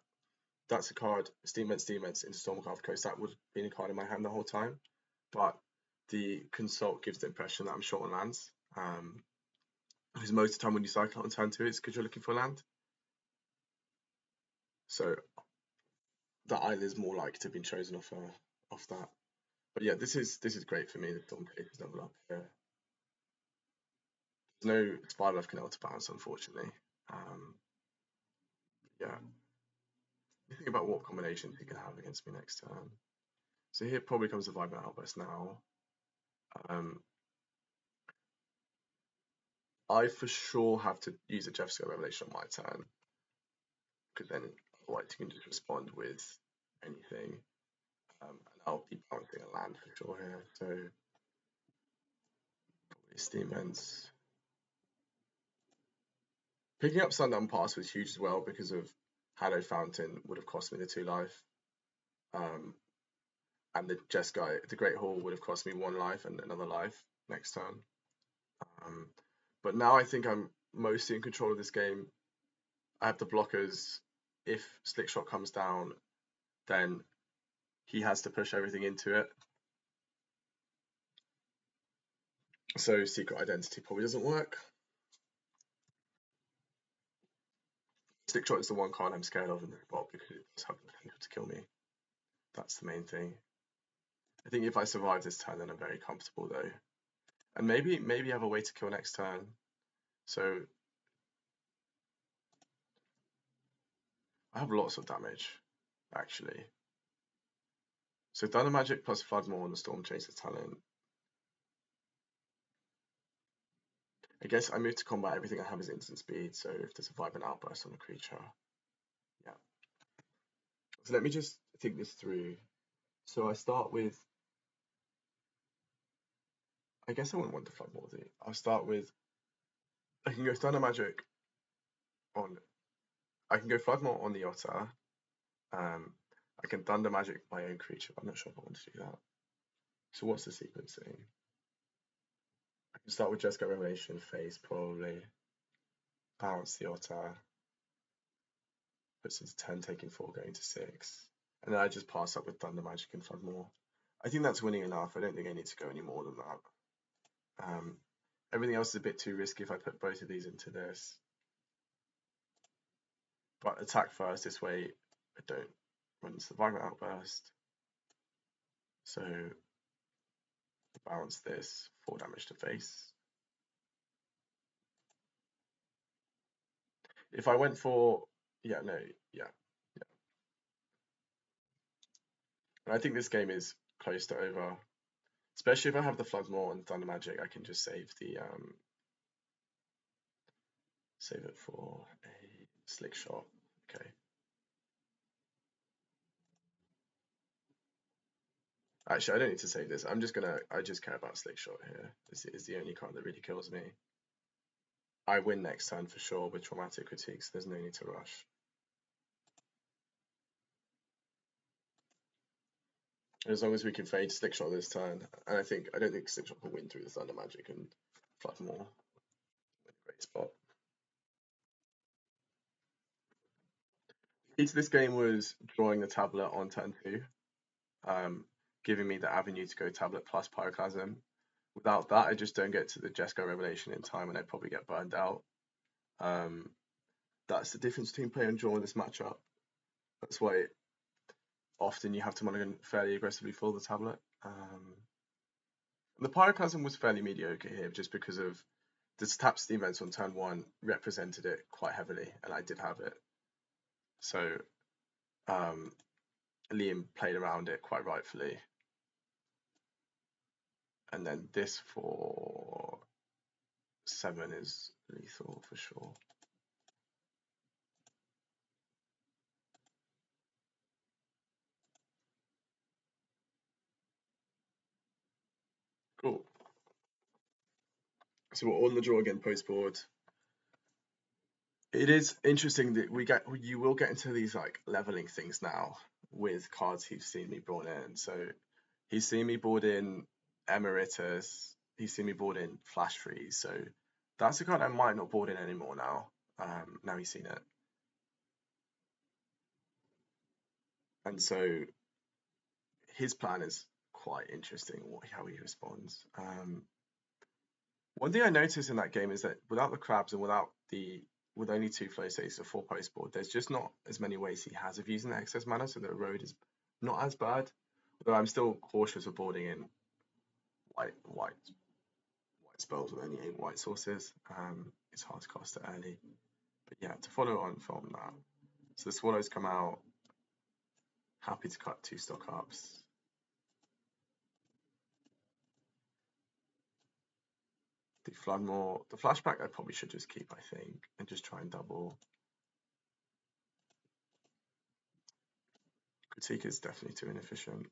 that's a card, Steam Vents into Stormcarved Coast, that would be a card in my hand the whole time. But the Consult gives the impression that I'm short on lands. Because most of the time when you cycle on turn 2, it's because you're looking for land. So the island is more likely to have been chosen off that. But yeah, this is great for me. The Storm Cases level up here. There's no Spider Life Canal to bounce, unfortunately. Yeah. You think about what combinations he can have against me next turn. So here probably comes the Vibrant Outburst now. I for sure have to use a Jeskai Revelation on my turn, because then otherwise you can just respond with anything. And I'll be bouncing a land for sure here. So probably Steam Vents. Picking up Sundown Pass was huge as well, because of Hallowed Fountain would have cost me the 2 life. And the Jeskai, the Great Hall, would have cost me 1 life and another life next turn. But now I think I'm mostly in control of this game. I have the blockers. If Slickshot comes down, then he has to push everything into it. So Secret Identity probably doesn't work. Slickshot is the one card I'm scared of in this spot, because it does have the potential to kill me. That's the main thing. I think if I survive this turn, then I'm very comfortable though. And maybe have a way to kill next turn. So I have lots of damage, actually. So Thunder Magic plus Floodmore on the Storm Chaser talent. I guess I move to combat, everything I have is instant speed, so if there's a Vibrant Outburst on a creature. Yeah. So let me just think this through. So I start with, I guess I wouldn't want to Floodmore. I'll start with, I can go Thunder Magic on, I can go Floodmore on the Otter. I can Thunder Magic my own creature. I'm not sure if I want to do that. So what's the sequencing? I can start with Jeskai Revelation phase, probably. Bounce the Otter. Puts into 10, taking 4, going to 6. And then I just pass up with Thunder Magic and Floodmore. I think that's winning enough. I don't think I need to go any more than that. Everything else is a bit too risky if I put both of these into this. But attack first, this way I don't run into the Vibrant Outburst. So bounce this, 4 damage to face. If I went for, yeah. And I think this game is close to over. Especially if I have the Floodmore and Thunder Magic, I can just save the save it for a Slick Shot. Okay. Actually, I don't need to save this. I just care about Slick Shot here. This is the only card that really kills me. I win next turn for sure with Traumatic Critiques. There's no need to rush. As long as we can fade Slick Shot this turn, and I don't think Slick Shot can win through the Thunder Magic and Floodmore. Great spot. The key to this game was drawing the tablet on turn 2, giving me the avenue to go tablet plus Pyroclasm. Without that, I just don't get to the Jeskai Revelation in time, and I'd probably get burned out. That's the difference between play and draw in this matchup. That's why often you have to mulligan fairly aggressively for the tablet. The Pyroclasm was fairly mediocre here, just because of the tap Steam Vents on turn 1 represented it quite heavily, and I did have it. So Liam played around it quite rightfully. And then this for 7 is lethal for sure. Cool. So we're on the draw again post board. It is interesting that you will get into these like leveling things now with cards he's seen me brought in. So he's seen me board in Emeritus, he's seen me board in Flash Freeze. So that's a card I might not board in anymore now. Now he's seen it. And so his plan is quite interesting, how he responds. One thing I noticed in that game is that without the crabs and with only 2 flow states or 4 post board, there's just not as many ways he has of using the excess mana, so the road is not as bad. Although I'm still cautious of boarding in white spells with only 8 white sources. It's hard to cast it early. But yeah, to follow on from that. So the Swallows come out, happy to cut 2 stock ups. The Floodmore, the flashback I probably should just keep, I think, and just try and double. Critique is definitely too inefficient.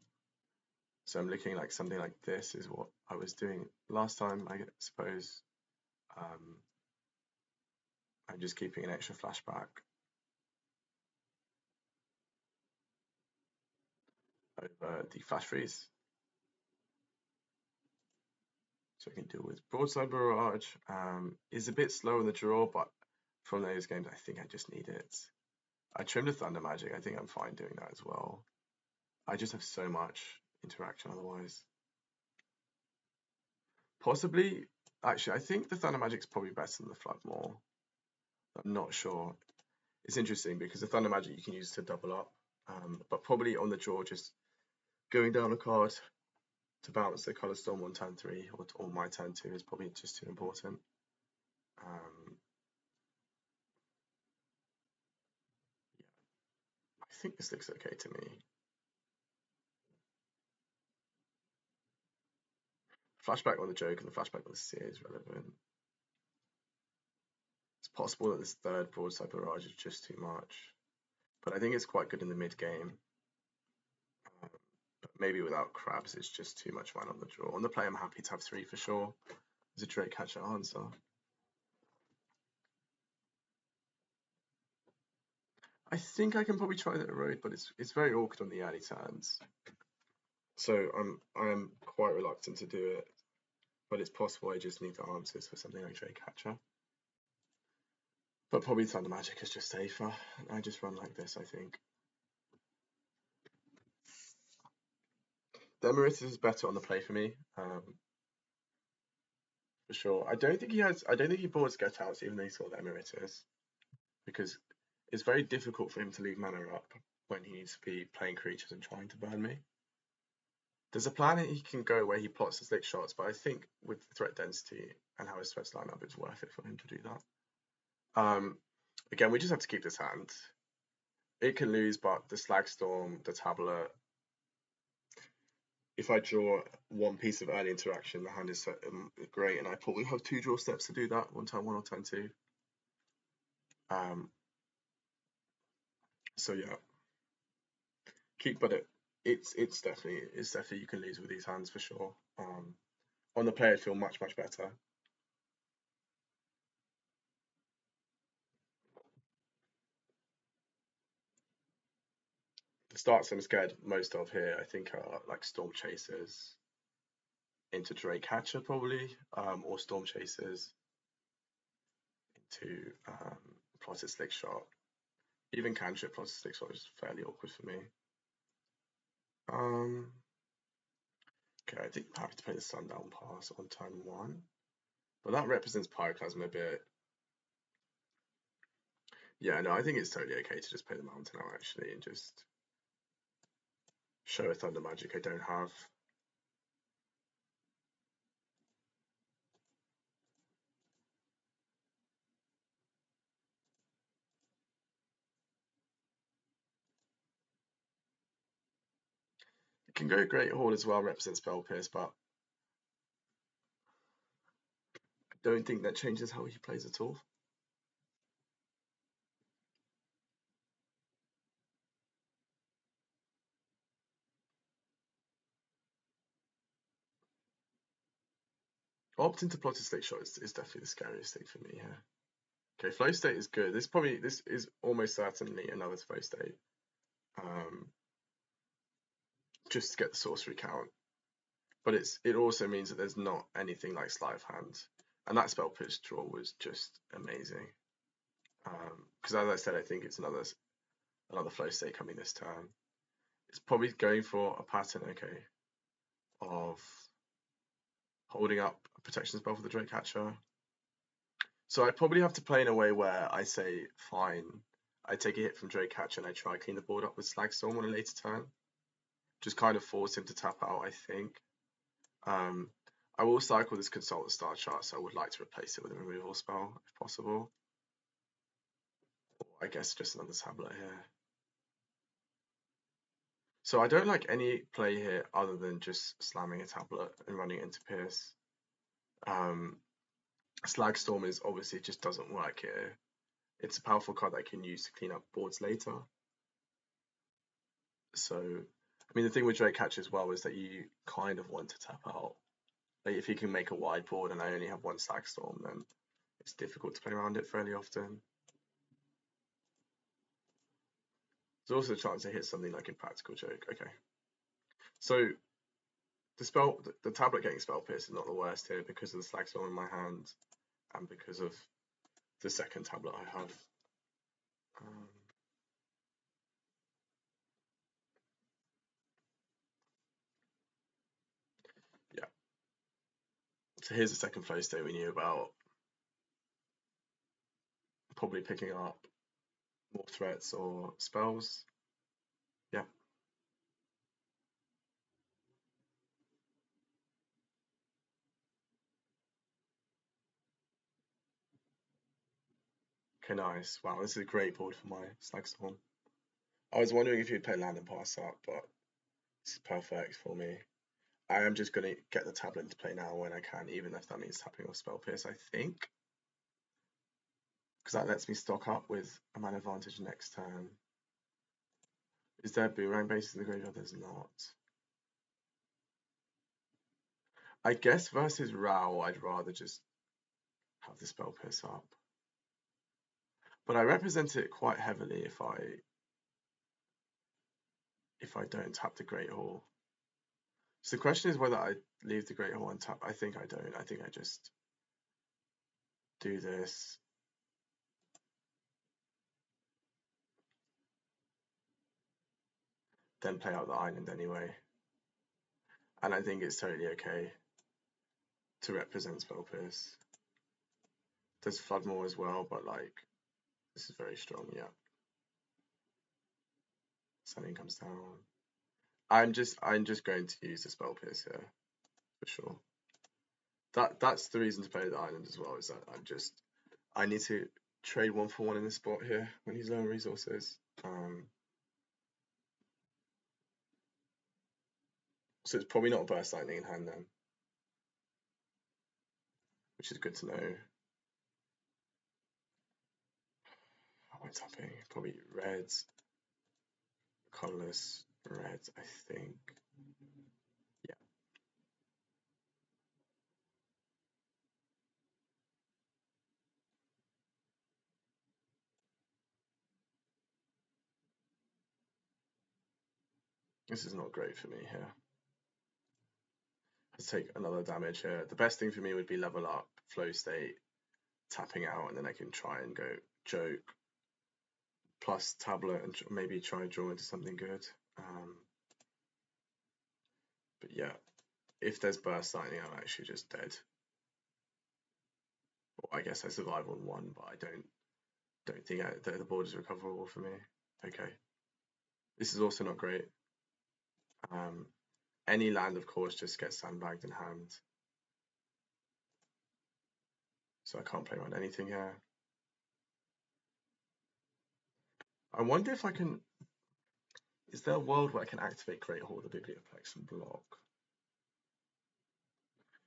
So I'm looking like something like this is what I was doing last time, I suppose. I'm just keeping an extra flashback over the flash freeze. So I can deal with Broadside Barrage. Is a bit slow in the draw, but from those games, I think I just need it. I trimmed the Thunder Magic. I think I'm fine doing that as well. I just have so much interaction otherwise. Possibly, actually, I think the Thunder Magic's probably better than the Floodmore. I'm not sure. It's interesting because the Thunder Magic you can use to double up, but probably on the draw, just going down a card to bounce the Color Storm on turn 3 or my turn 2 is probably just too important. Yeah, I think this looks okay to me. Flashback on the Joke and the flashback on the Seer is relevant. It's possible that this third Broadside Barrage is just too much, but I think it's quite good in the mid game. But maybe without crabs, it's just too much mana on the draw. On the play, I'm happy to have 3 for sure. There's a Drake Catcher answer. I think I can probably try that road, but it's very awkward on the early turns. So I'm quite reluctant to do it, but it's possible I just need the answers for something like Drake Catcher. But probably Thunder Magic is just safer. I just run like this, I think. The Emeritus is better on the play for me, for sure. I don't think he boards Get Outs even though he's got the Emeritus, because it's very difficult for him to leave mana up when he needs to be playing creatures and trying to burn me. There's a plan he can go where he plots the slick shots, but I think with the threat density and how his threats line up, it's worth it for him to do that. Again, we just have to keep this hand. It can lose, but the Slag Storm, the Tablet, if I draw one piece of early interaction, the hand is great, and I probably have 2 draw steps to do that, on turn 1 or turn 2. So yeah, but it's definitely you can lose with these hands for sure. On the play, I feel much better. The starts I'm scared most of here, I think, are like Storm Chasers into Drake Catcher probably, or Storm Chasers into Plotted Slick Shot. Even Cantrip Plotted Slick Shot is fairly awkward for me. Okay, I think I'm happy to play the Sundown Pass on turn 1, but that represents Pyroclasm a bit. Yeah, no, I think it's totally okay to just play the Mountain out actually and just show a Thunder Magic I don't have. Can go Great Hall as well, represent Spell Pierce, but I don't think that changes how he plays at all. Opting to plot a Slick Shot is definitely the scariest thing for me here. Okay, Flow State is good. This is almost certainly another Flow State. Just to get the sorcery count. But it also means that there's not anything like Sleight of Hand. And that Spell Pierce draw was just amazing. Because as I said, I think it's another Flow State coming this turn. It's probably going for a pattern, okay, of holding up a protection spell for the Drake Catcher. So I probably have to play in a way where I say, fine, I take a hit from Drake Catcher and I try clean the board up with Slagstorm on a later turn. Just kind of force him to tap out, I think. I will cycle this Consult the Star Chart, so I would like to replace it with a removal spell if possible. Or I guess just another tablet here. So I don't like any play here other than just slamming a tablet and running it into Pierce. Slagstorm is obviously just doesn't work here. It's a powerful card that I can use to clean up boards later. So, I mean, the thing with Drake Catcher as well is that you kind of want to tap out. Like if he can make a wide board and I only have one Slagstorm, then it's difficult to play around it fairly often. There's also a chance to hit something like Impractical Joke. Okay. So the tablet getting Spell Pierce is not the worst here because of the Slagstorm in my hand and because of the second tablet I have. Yeah. So here's the second Flow State we knew about. Probably picking up more threats or spells. Yeah. Okay, nice. Wow, this is a great board for my Slagstorm. I was wondering if you'd play land and pass up, but this is perfect for me. I am just going to get the tablet into play now when I can, even if that means tapping off Spell Pierce, I think. Because that lets me stock up with a mana advantage next turn. Is there boomerang bases in the graveyard? There's not. I guess versus Rao, I'd rather just have the Spell Pierce up. But I represent it quite heavily if I don't tap the Great Hall. So the question is whether I leave the Great Hall untap. I think I don't. I think I just do this. Then play out the island anyway. And I think it's totally okay to represent Spell Pierce. There's Floodmore as well, but like this is very strong, yeah. Stallion comes down. I'm just going to use the Spell Pierce here, for sure. That's the reason to play the island as well, is that I need to trade 1 for 1 in this spot here when he's low on resources. So it's probably not Burst Lightning in hand then, which is good to know. How am I tapping? Probably reds, colorless reds, I think. Yeah. This is not great for me here. Let's take another damage here. The best thing for me would be level up, flow state, tapping out, and then I can try and go joke plus tablet and maybe try and draw into something good. But yeah, if there's burst lightning, I'm actually just dead. Well, I guess I survive on 1, but I don't think the board is recoverable for me. Okay, this is also not great. Any land, of course, just gets sandbagged in hand. So I can't play around anything here. I wonder if I can... Is there a world where I can activate Great Hall, the Biblioplex, and block?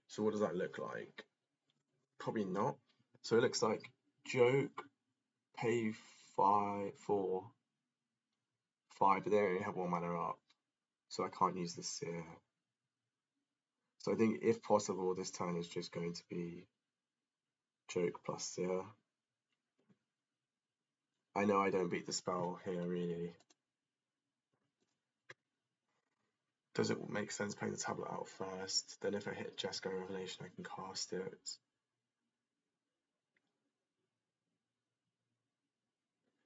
So what does that look like? Probably not. So it looks like joke, pay 5 for 5, but they only have 1 mana up, so I can't use the Seer. So I think if possible, this turn is just going to be joke plus Seer. I know I don't beat the spell here really. Does it make sense playing the tablet out first? Then if I hit Jeskai Revelation, I can cast it.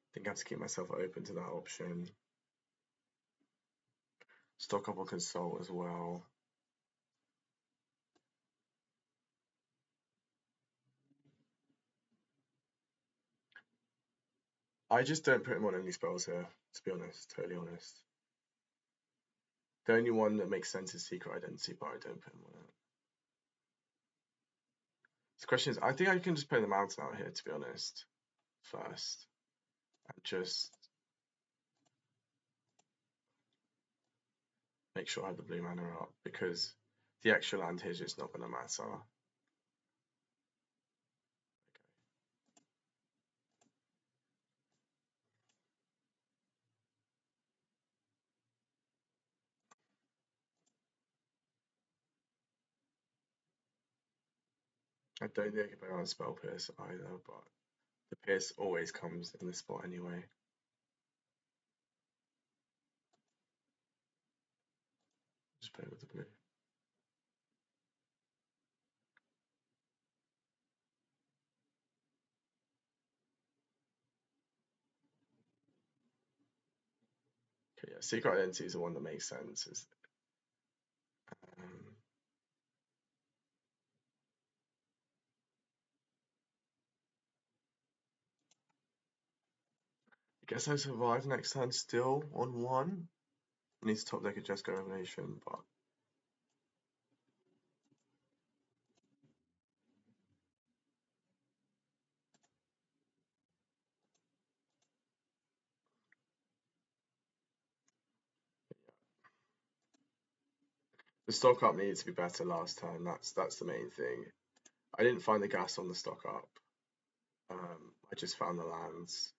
I think I have to keep myself open to that option. Stock up or consult as well. I just don't put him on any spells here, to be honest, totally honest. The only one that makes sense is Secret Identity, but I don't put him on it. The question is, I think I can just play the Mountain out here, to be honest, first. And just make sure I have the blue mana up, because the extra land here is just not going to matter. I don't think I can play on Spell Pierce either, but the Pierce always comes in this spot anyway. Just play with the blue. Okay, yeah, Secret Identity is the one that makes sense. I guess I survive next turn still on 1. I need to top deck a Jeskai Revelation, but the stock up needs to be better last turn. That's the main thing. I didn't find the gas on the stock up. I just found the lands.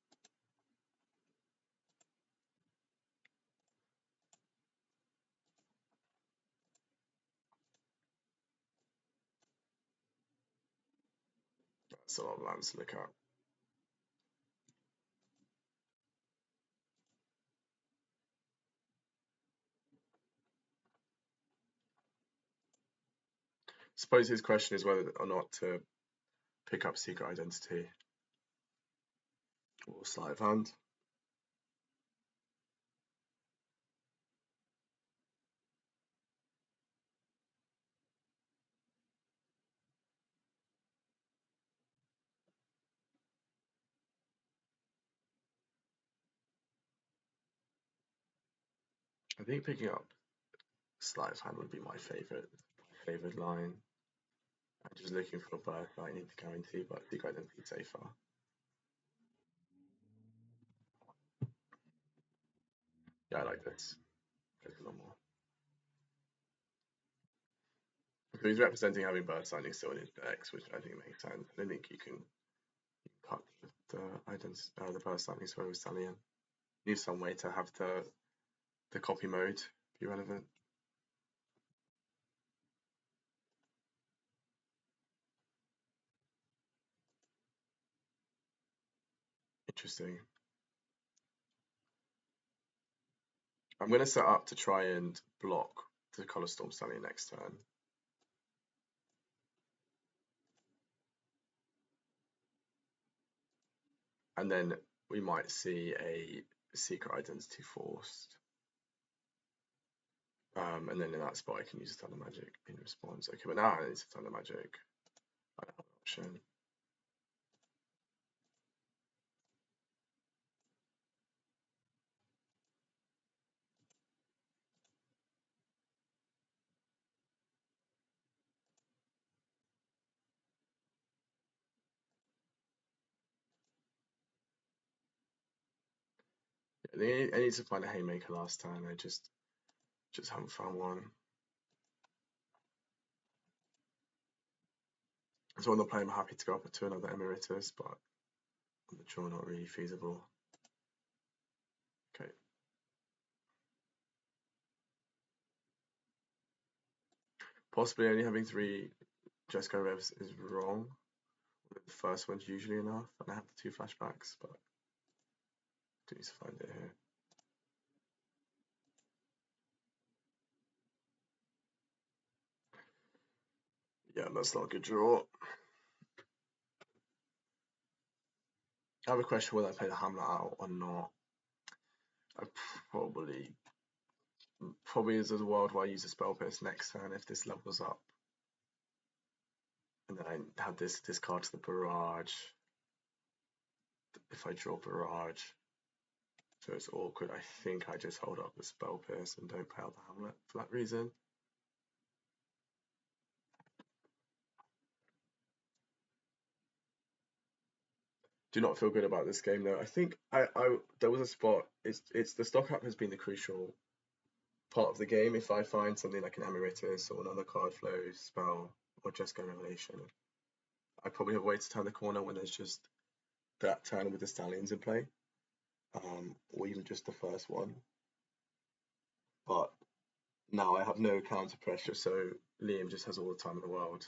That's a lot of lands to look at. Suppose his question is whether or not to pick up Secret Identity or Sleight of Hand. I think picking up Sleight of Hand would be my favorite line. I'm just looking for a birth I need to guarantee, but Secret Identity is safer. Yeah, I like this. There's a lot more. So he's representing having birth signing still in his decks, which I think makes sense. I don't think you can cut the birth signing spell with Stallion. Need some way to have the copy mode be relevant. Interesting. I'm going to set up to try and block the Color Storm Stallion next turn. And then we might see a Secret Identity forced. And then in that spot I can use a ton of magic in response. Okay, but now I need a ton of magic. I don't have an option. I need to find a haymaker last time. I just haven't found one. So on the play, I'm happy to go up to another Emeritus, but on the draw, not really feasible. Okay. Possibly only having 3 Jeskai revs is wrong. The first one's usually enough, and I have the 2 flashbacks, but I do need to find it here. Yeah, that's not a good draw. I have a question whether I play the Hamlet out or not. I probably is a world where I use a Spell Pierce next turn if this levels up. And then I have this card to the Barrage. If I draw Barrage. So it's awkward. I think I just hold up the Spell Pierce and don't play out the Hamlet for that reason. Do not feel good about this game though. I think there was a spot. It's the stock up has been the crucial part of the game. If I find something like an Emeritus or another card flow spell or Jeskai Revelation, I probably have a way to turn the corner when there's just that turn with the Stallions in play, or even just the first one. But now I have no counter pressure, so Liam just has all the time in the world.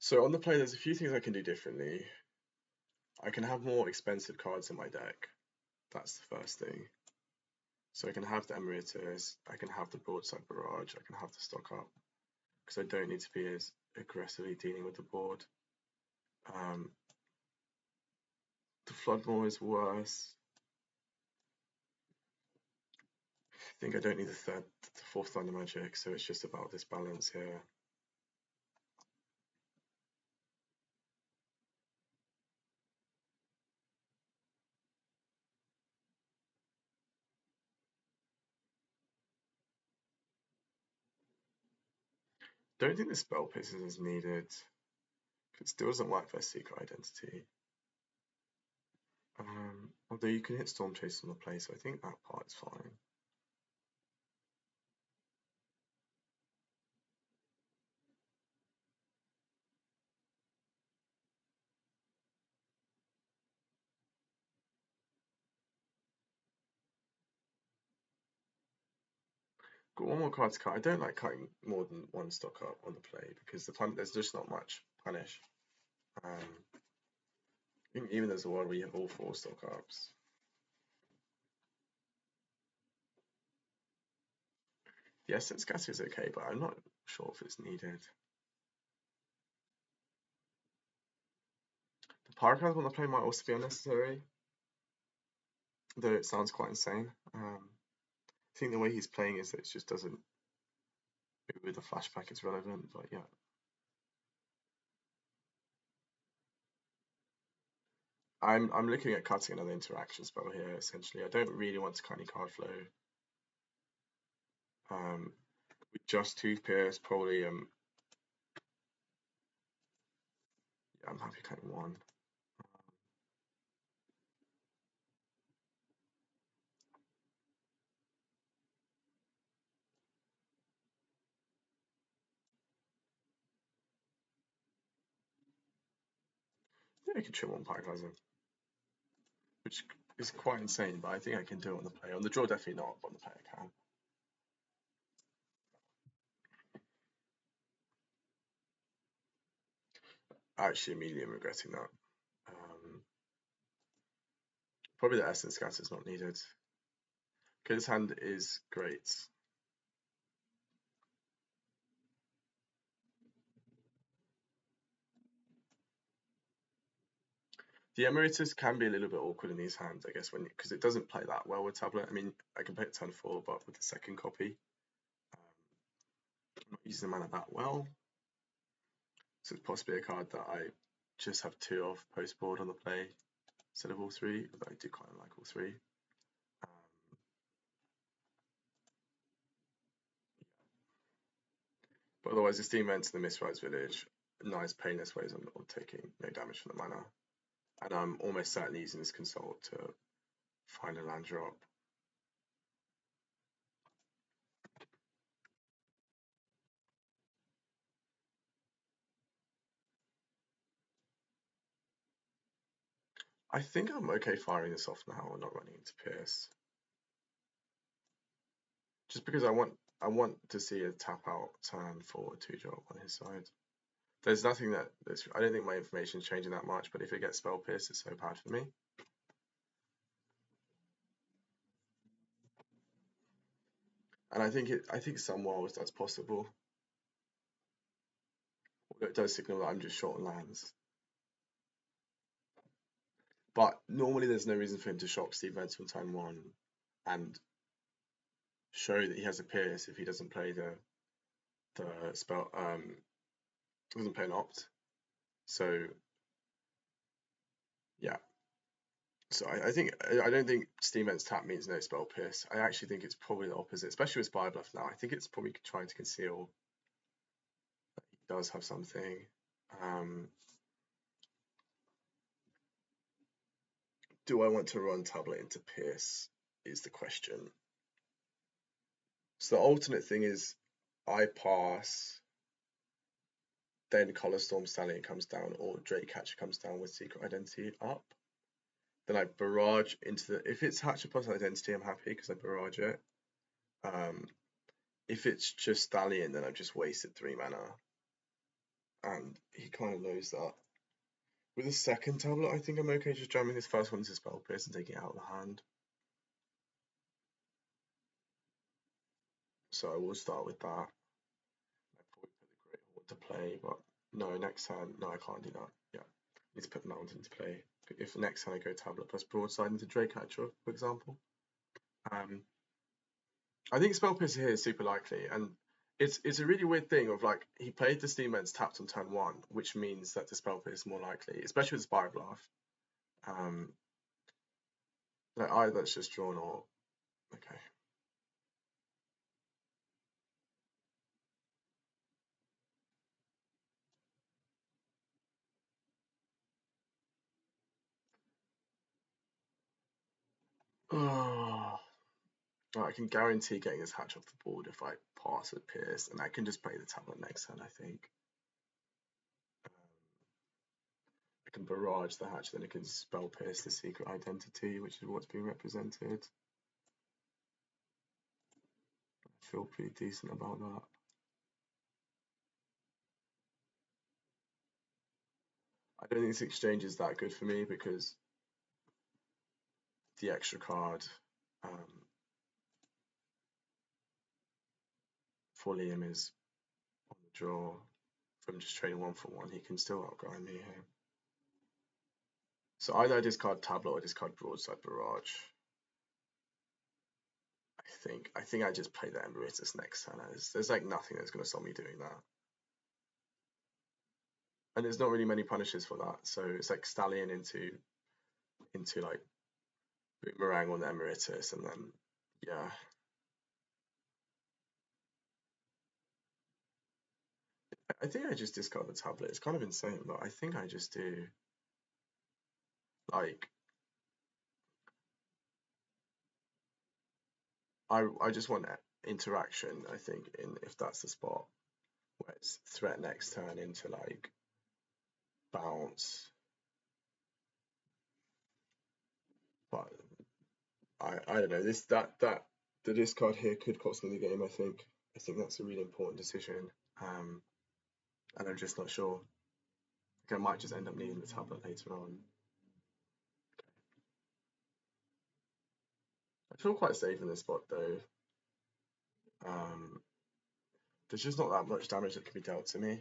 So on the play, there's a few things I can do differently. I can have more expensive cards in my deck. That's the first thing. So I can have the Emeritus, I can have the Broadside Barrage, I can have the stock up, because I don't need to be as aggressively dealing with the board. The Floodmore is worse. I think I don't need the 4th Thunder Magic, so it's just about this balance here. Don't think the Spell Pierces is needed. It still doesn't work for a Secret Identity. Although you can hit Storm Chase on the play, so I think that part is fine. Got one more card to cut. I don't like cutting more than 1 stock up on the play because there's just not much punish. Even there's a world where you have all 4 stock ups. The Essence Scatter is okay, but I'm not sure if it's needed. The Pyrokites on the play might also be unnecessary, though it sounds quite insane. I think the way he's playing is that it just doesn't. With the flashback, it's relevant, but yeah. I'm looking at cutting another interaction spell here. Essentially, I don't really want to cut any card flow. With just Tooth Pierce, probably yeah, I'm happy cutting 1. Yeah, I can trim 1 Pyrokites, which is quite insane, but I think I can do it on the play. On the draw, definitely not, but on the play I can. Actually, immediately I'm regretting that. Probably the Essence Scatter is not needed. Killer's Hand is great. The Emeritus can be a little bit awkward in these hands, I guess, because it doesn't play that well with Tablet. I mean, I can play it turn 4, but with the second copy, I'm not using the mana that well. So it's possibly a card that I just have 2 of post board on the play instead of all 3, although I do kind of like all 3. But otherwise, the Steam Vents and the Mistwright's Village, nice painless ways of taking no damage from the mana. And I'm almost certainly using this Consult to find a land drop. I think I'm okay firing this off now and not running into Pierce. Just because I want to see a tap out turn for 2-drop on his side. There's nothing that I don't think my information's changing that much, but if it gets Spell Pierce, it's so bad for me. And I think some worlds that's possible. It does signal that I'm just short on lands. But normally there's no reason for him to shock Steve Vents from turn 1 and show that he has a Pierce if he doesn't play the spell doesn't play an opt. So yeah. So I don't think Steam Vents tap means no Spell Pierce. I actually think it's probably the opposite, especially with Spy Bluff now. I think it's probably trying to conceal that he does have something. Do I want to run Tablet into Pierce is the question. So the alternate thing is I pass, then Colorstorm Stallion comes down, or Drakecatcher comes down with Secret Identity up. Then I barrage into the. If it's Hatcher plus Identity, I'm happy because I barrage it. If it's just Stallion, then I've just wasted 3 mana. And he kind of knows that. With the second tablet, I think I'm okay just jamming this first one into Spell Pierce and taking it out of the hand. So I will start with that. I probably put the Great Horde to play, but no, next turn, no, I can't do that. Yeah, I need to put the Mountain into play. If next turn I go Tablet plus Broadside into Drakecatcher, for example. I think Spell Pierce here is super likely, and it's a really weird thing of like he played the Steam Vents tapped on turn 1, which means that the Spell Pierce is more likely, especially with Spire Bluff. Like either it's just drawn or okay. Oh, I can guarantee getting this hatch off the board if I pass with Pierce, and I can just play the tablet next turn, I think. I can barrage the hatch, then it can Spell Pierce the Secret Identity, which is what's being represented. I feel pretty decent about that. I don't think this exchange is that good for me because the extra card for Liam is on the draw from just trading 1 for 1. He can still outgrind me here. So either I discard Tablet or discard Broadside Barrage. I think I just play the Emeritus next turn. There's like nothing that's going to stop me doing that. And there's not really many punishes for that. So it's like Stallion into like Boomerang on the Emeritus, and then yeah. I think I just discard the Tablet. It's kind of insane, but I think I just do like I just want interaction, I think, if that's the spot where it's threat next turn into like bounce. But I don't know. The discard here could cost me the game, I think. I think that's a really important decision. And I'm just not sure. Like I might just end up needing the tablet later on. I feel quite safe in this spot though. There's just not that much damage that can be dealt to me.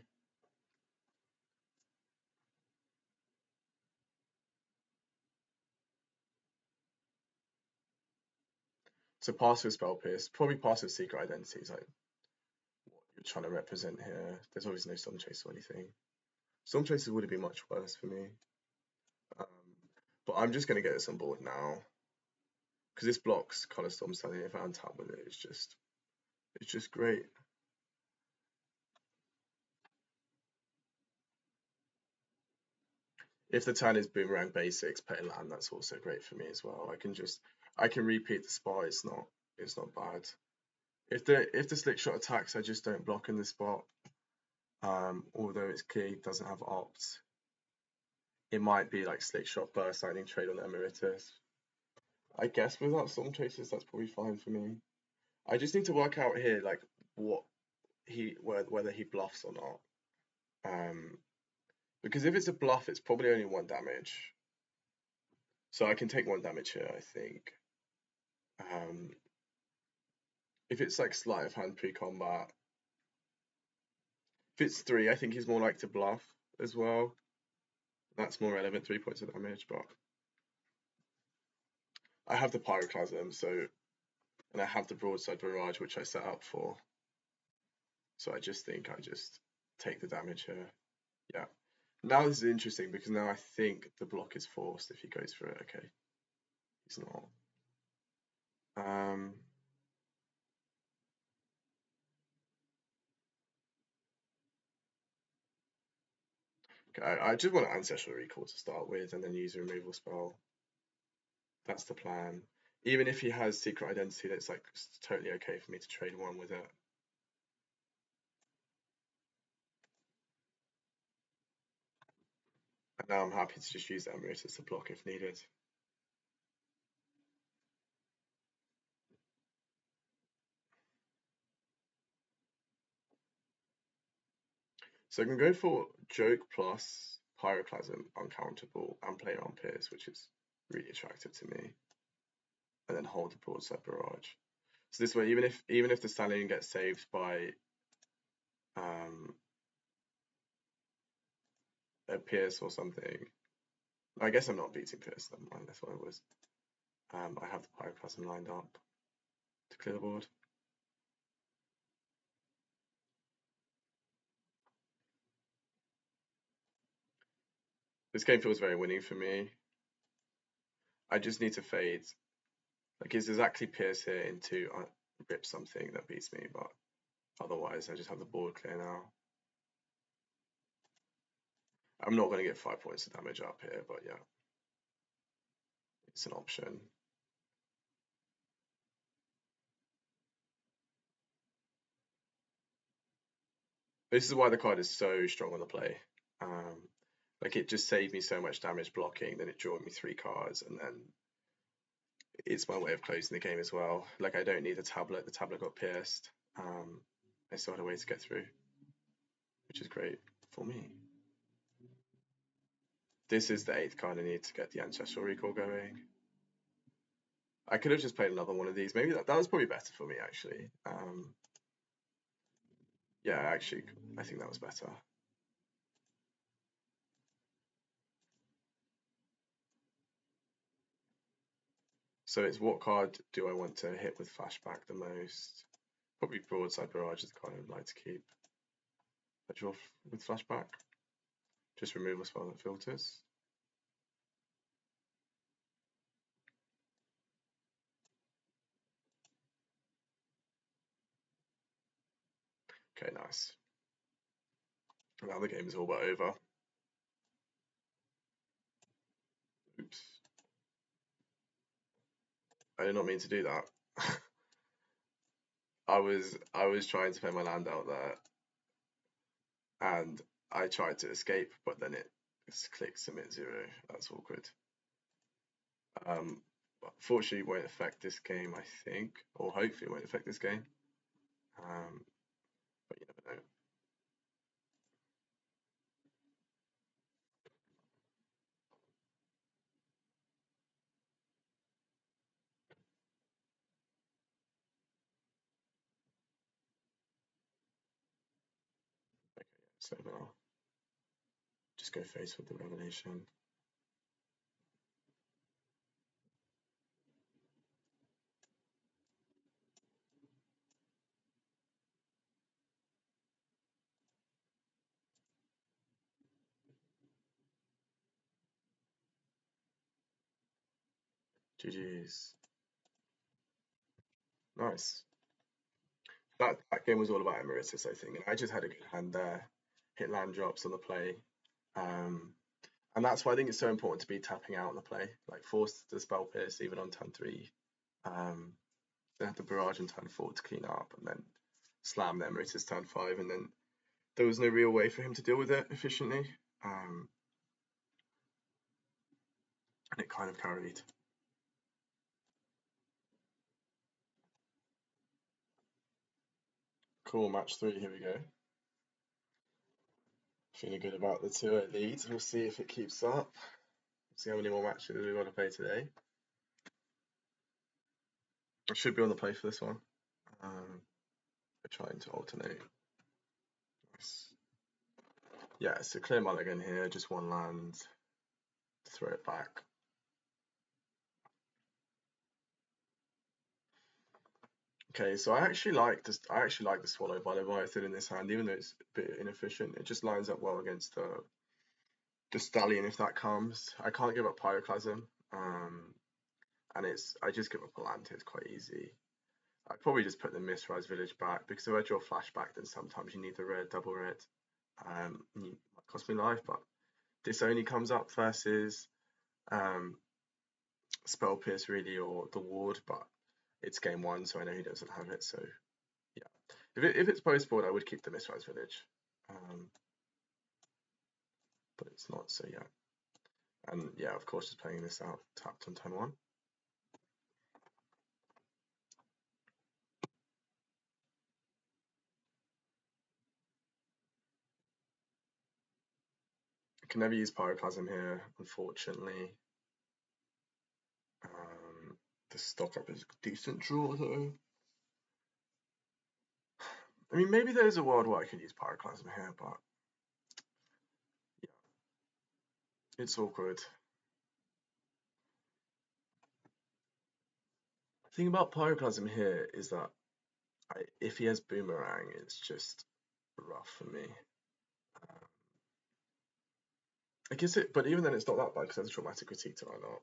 So passive spell pierce, probably passive secret identity is like what you're trying to represent here. There's obviously no storm chase or anything. Storm chases would have been much worse for me. Um, but I'm just gonna get this on board now. Because this blocks Color Storm Stallion. If I untap with it, it's just great. If the turn is Boomerang Basics, pay land, that's also great for me as well. I can repeat the spot. It's not bad. If the Slick Shot attacks, I just don't block in the spot. Although it's clear it doesn't have opt. It might be like Slick Shot, Burst Lightning, trade on Emeritus. I guess without Storm Chasers, that's probably fine for me. I just need to work out here like whether he bluffs or not. Because if it's a bluff, it's probably only 1 damage. So I can take 1 damage here, I think. If it's like sleight of hand pre-combat, if it's 3, I think he's more like to bluff as well. That's more relevant, 3 points of damage, but I have the Pyroclasm, and I have the Broadside Barrage, which I set up for. So I just think I just take the damage here. Yeah. Now this is interesting because now I think the block is forced if he goes for it. Okay. He's not. Okay, I just want an Ancestral Recall to start with and then use a removal spell. That's the plan. Even if he has Secret Identity, that's like totally okay for me to trade 1 with it. And now I'm happy to just use the Emeritus to block if needed. So I can go for Joke plus Pyroclasm, uncountable, and play on Pierce, which is really attractive to me. And then hold the Broadside Barrage. So this way, even if the Stallion gets saved by a Pierce or something, I guess I'm not beating Pierce. Never mind, that's what I was. I have the Pyroclasm lined up to clear the board. This game feels very winning for me. I just need to fade. Like, it's exactly Pierce here into rip something that beats me, but otherwise I just have the board clear now. I'm not going to get 5 points of damage up here, but yeah, it's an option. This is why the card is so strong on the play. Like, it just saved me so much damage blocking, then it drew me 3 cards, and then it's my way of closing the game as well. Like, I don't need the tablet got pierced. I still had a way to get through, which is great for me. This is the 8th card I need to get the Ancestral Recall going. I could have just played another one of these. Maybe that was probably better for me, actually. Yeah, actually, I think that was better. So it's what card do I want to hit with flashback the most? Probably Broadside Barrage is the card I'd like to keep. I draw with flashback. Just remove a spell that filters. Okay, nice. Now the game is all but over. Oops. I did not mean to do that. I was trying to play my land out there, and I tried to escape, but then it clicked submit 0. That's awkward. Fortunately, it won't affect this game, I think, or hopefully it won't affect this game. But you never know. Okay, so now just go face with the Revelation. GG's. Nice. That game was all about Emeritus, I think, and I just had a good hand there. Hit land drops on the play. And that's why I think it's so important to be tapping out on the play, like force the spell pierce even on turn 3. Then have the barrage on turn 4 to clean up, and then slam the Emeritus turn 5, and then there was no real way for him to deal with it efficiently. And it kind of carried. Cool, match 3, here we go. Feeling good about the 2-0 lead. We'll see if it keeps up. See how many more matches we've got to play today. I should be on the play for this one. We're trying to alternate. Nice. Yeah, it's a clear mulligan here, just one land. Throw it back. Okay, so I actually like this. I actually like the swallow by Leviathan in this hand, even though it's a bit inefficient. It just lines up well against the Stallion if that comes. I can't give up Pyroclasm, and I just give up a land. It's quite easy. I'd probably just put the Mistrise Village back because if I draw flashback, then sometimes you need the red, double red. It might cost me life, but this only comes up versus Spell Pierce really or the Ward, but it's game 1, so I know he doesn't have it. So yeah, if it's post board, I would keep the Mistrise Village, but it's not. So yeah, and yeah, of course, just playing this out tapped on turn 1. I can never use Pyroclasm here, unfortunately. The stock up is a decent draw though. I mean, maybe there's a world where I could use Pyroclasm here, but yeah, it's awkward. The thing about Pyroclasm here is that if he has Boomerang, it's just rough for me. I guess but even then it's not that bad because there's a Traumatic Critique to line up.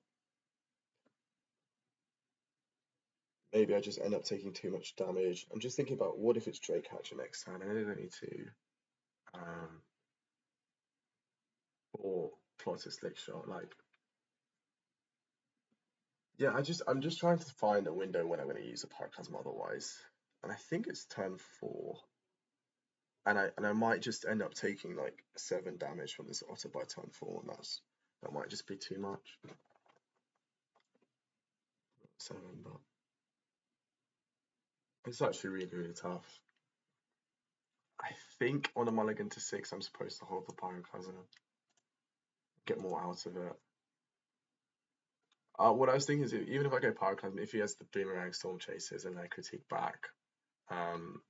Maybe I just end up taking too much damage. I'm just thinking about what if it's Drake Hatcher next turn. I know there's only 2. Or Plot a Slick Shot. Like, yeah, I'm just trying to find a window when I'm going to use a Pyroclasm otherwise. And I think it's turn 4. And I might just end up taking like 7 damage from this Otter by turn 4, and that might just be too much. 7, but it's actually really, really tough. I think on a mulligan to 6, I'm supposed to hold the Pyroclasm, get more out of it. What I was thinking is, even if I go Pyroclasm, if he has the Boomerang Storm Chasers and I critique back on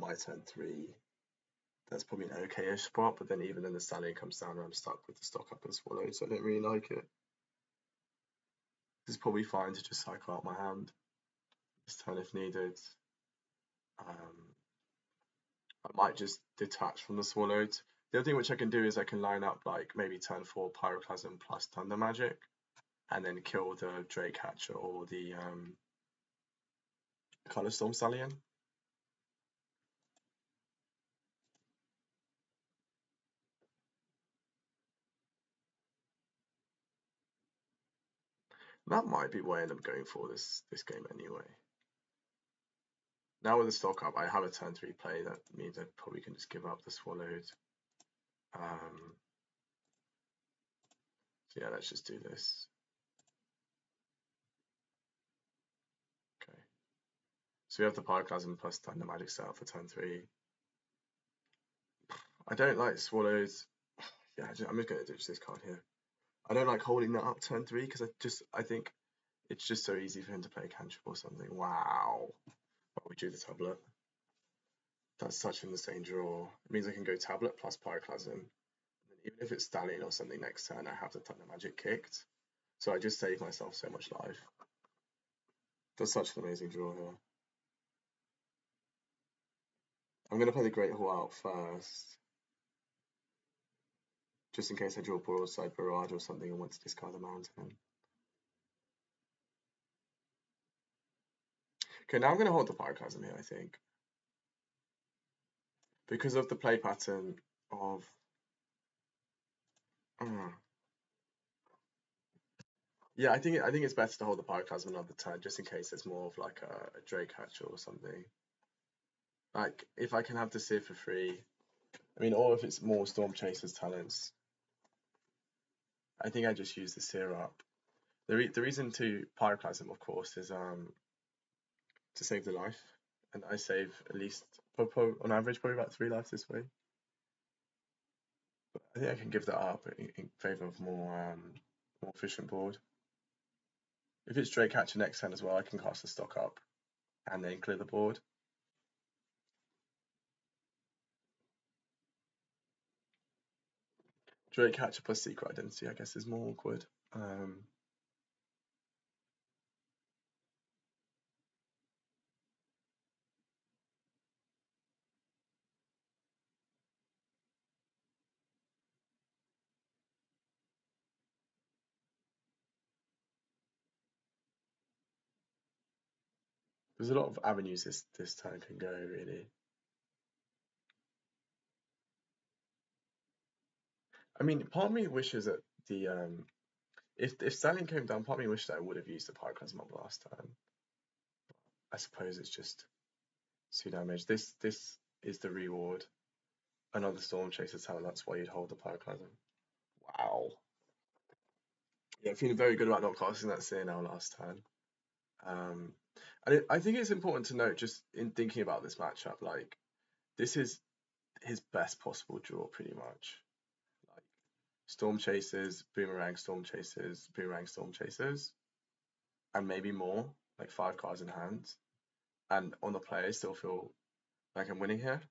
my turn 3, that's probably an okay-ish spot. But then even then the Stallion comes down and I'm stuck with the stock up and swallow, so I don't really like it. This is probably fine to just cycle out my hand this turn if needed. I might just detach from the swallowed. The other thing which I can do is I can line up like maybe turn 4 Pyroclasm plus Thunder Magic, and then kill the Drake Hatcher or the Color Storm Stallion. That might be what I end up going for this game anyway. Now with the stock up, I have a turn 3 play. That means I probably can just give up the swallowed. So yeah, let's just do this. Okay. So we have the Pyroclasm plus Thunder Magic set up for turn 3. I don't like swallows. Yeah, I'm just going to ditch this card here. I don't like holding that up turn 3 because I think it's just so easy for him to play a cantrip or something. Wow. But we drew the tablet. That's such an insane draw. It means I can go tablet plus Pyroclasm. And even if it's Stallion or something next turn, I have the Thunder Magic kicked. So I just save myself so much life. That's such an amazing draw here. I'm going to play the Great Hall out first. Just in case I draw Broadside Barrage or something and want to discard a mountain. Okay, now I'm going to hold the Pyroclasm here, I think. Because of the play pattern of... yeah, I think it's better to hold the Pyroclasm another turn, just in case it's more of like a Drake Hatch or something. Like, if I can have the Seer for free, I mean, or if it's more Storm Chasers talents, I think I just use the Seer up. The reason to Pyroclasm, of course, is to save the life, and I save at least, on average, probably about 3 lives this way. But I think I can give that up in favor of more efficient board. If it's Drake Hatcher next turn as well, I can cast the stock up and then clear the board. Drake Hatcher plus Secret Identity, I guess, is more awkward. There's a lot of avenues this turn can go, really. I mean, part of me wishes that the if Stallion came down, part of me wishes that I would have used the Pyroclasm up last turn. I suppose it's just 2 damage. This is the reward. Another Storm Chaser talent. That's why you'd hold the Pyroclasm. Wow. Yeah, feeling very good about not casting that Seer now last turn. And I think it's important to note, just in thinking about this matchup, like, this is his best possible draw, pretty much. Like, Storm Chasers, Boomerang, Storm Chasers, Boomerang, Storm Chasers, and maybe more, like 5 cards in hand. And on the play, I still feel like I'm winning here.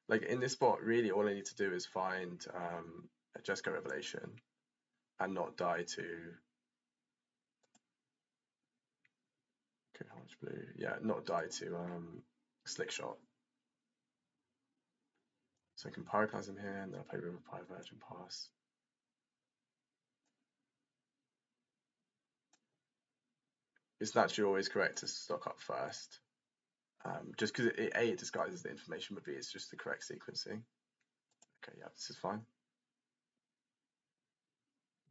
Like, in this spot, really, all I need to do is find a Jeskai Revelation and not die to... Okay, how much blue? Yeah, not die to Slick Shot. So I can Pyroclasm here, and then I'll play River Pie Virgin Pass. It's naturally always correct to stock up first. Just because A, it disguises the information, but B, it's just the correct sequencing. Okay, yeah, this is fine.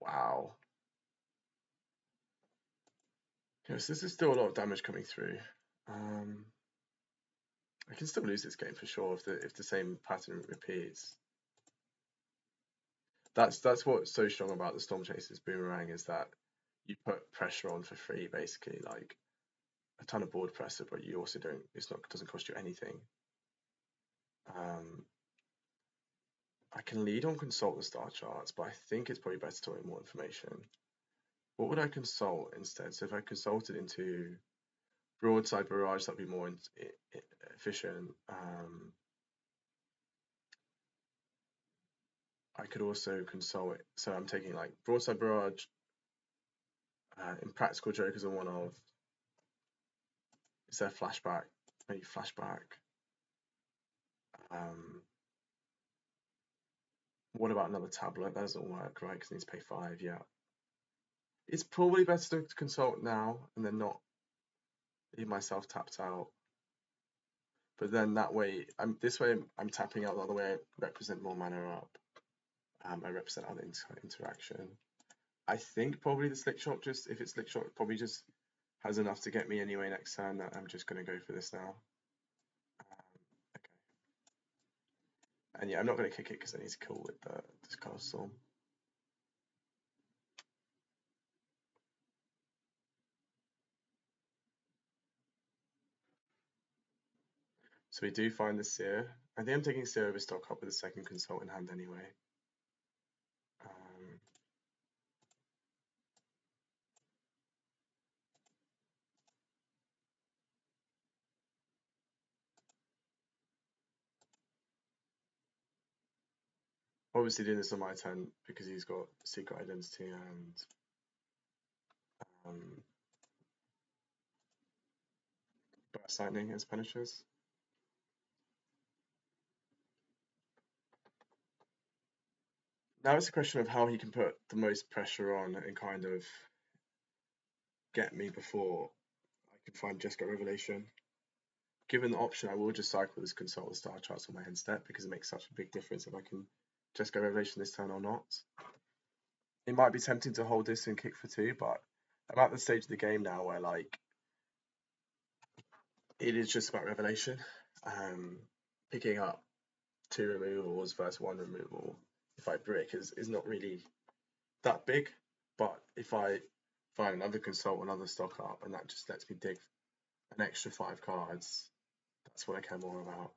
Wow. Okay, so this is still a lot of damage coming through. I can still lose this game for sure if the same pattern repeats. That's what's so strong about the Storm Chasers Boomerang, is that you put pressure on for free, basically, like a ton of board pressure, but you also doesn't cost you anything. I can lead on consult the star charts, but I think it's probably better to wait more information. What would I consult instead? So if I consulted into Broadside Barrage, that'd be more efficient. I could also consult it. So I'm taking like Broadside Barrage, Impractical Jokers on one of. Is there Flashback? Maybe Flashback. What about another tablet? That doesn't work, right? Because I need to pay 5, yeah. It's probably better to consult now and then not leave myself tapped out. But then that way, I'm tapping out the other way. I represent more mana up. I represent other interaction. I think probably the Slick Shot, if it's Slick Shot, probably just has enough to get me anyway next turn, that I'm just going to go for this now. Okay. And yeah, I'm not going to kick it because I need to kill with the Discard Storm. So we do find the Seer. I think I'm taking Seer over stock up with a second Consult in hand anyway. Obviously doing this on my turn because he's got Secret Identity and Burst Lightning as punishers. Now it's a question of how he can put the most pressure on and kind of get me before I can find Jeskai Revelation. Given the option, I will just cycle this Consult the Star Charts on my hand step because it makes such a big difference if I can Jeskai Revelation this turn or not. It might be tempting to hold this and kick for 2, but I'm at the stage of the game now where like it is just about revelation. Picking up 2 removals versus 1 removal if I brick is not really that big, but if I find another Consult, another stock up, and that just lets me dig an extra 5 cards, that's what I care more about.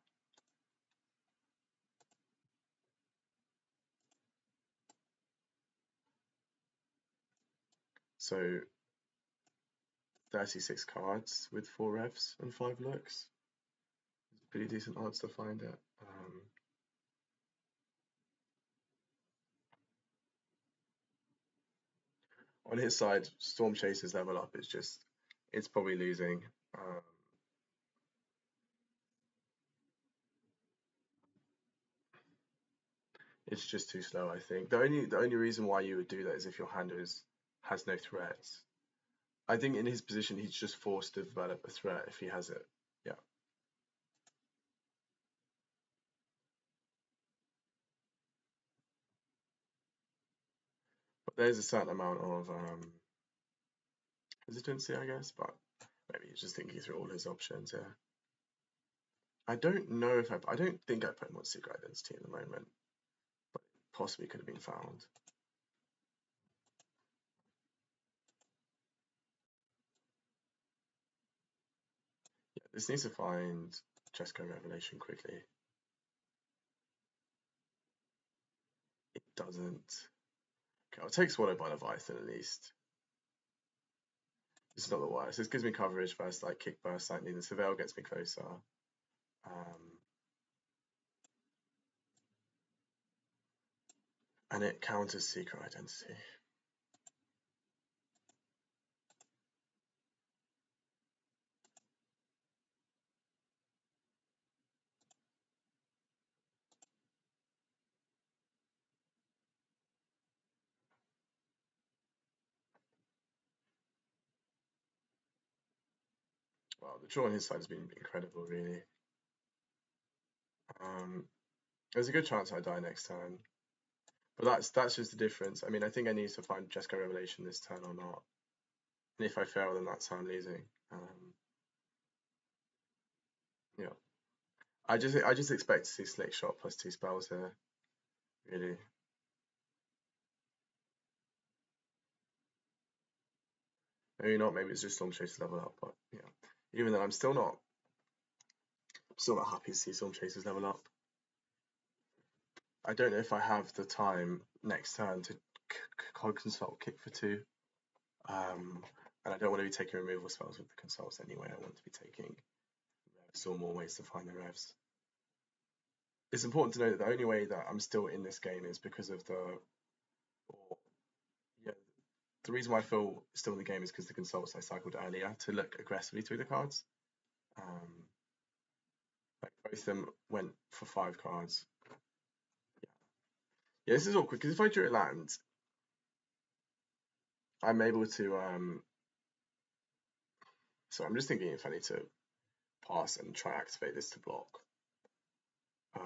So 36 cards with 4 revs and 5 looks. Pretty decent odds to find it. On his side, Storm Chaser's level up is just, it's probably losing. It's just too slow, I think. The only reason why you would do that is if your hand has no threats. I think in his position, he's just forced to develop a threat if he has it. Yeah. But there's a certain amount of hesitancy, I guess, but maybe he's just thinking through all his options here. I don't know if I don't think I put him on Secret Identity at the moment, but possibly could have been found. Yeah, this needs to find Jeskai Revelation quickly. It doesn't. Okay, I'll take Swallowed by Leviathan at least. It's not the worst. This gives me coverage versus like Kick Burst Lightning. The Surveil gets me closer. And it counters Secret Identity. Well, the draw on his side has been incredible, really. There's a good chance I die next turn. But that's just the difference. I mean, I think I need to find Jeskai Revelation this turn or not. And if I fail, then that's how I'm losing. Yeah. I just expect to see Slick Shot plus 2 spells here. Really. Maybe not, maybe it's just Storm Chasers level up, but yeah. Even then I'm still not happy to see Storm Chasers level up. I don't know if I have the time next turn to Consult kick for 2. And I don't want to be taking removal spells with the Consults anyway. I want to be taking revs or more ways to find the revs. It's important to know that the only way that I'm still in this game is because of the reason why I feel still in the game is because the Consults I cycled earlier to look aggressively through the cards. Like both of them went for 5 cards. Yeah, this is awkward because if I drew a land, I'm able to so I'm just thinking if I need to pass and try activate this to block. And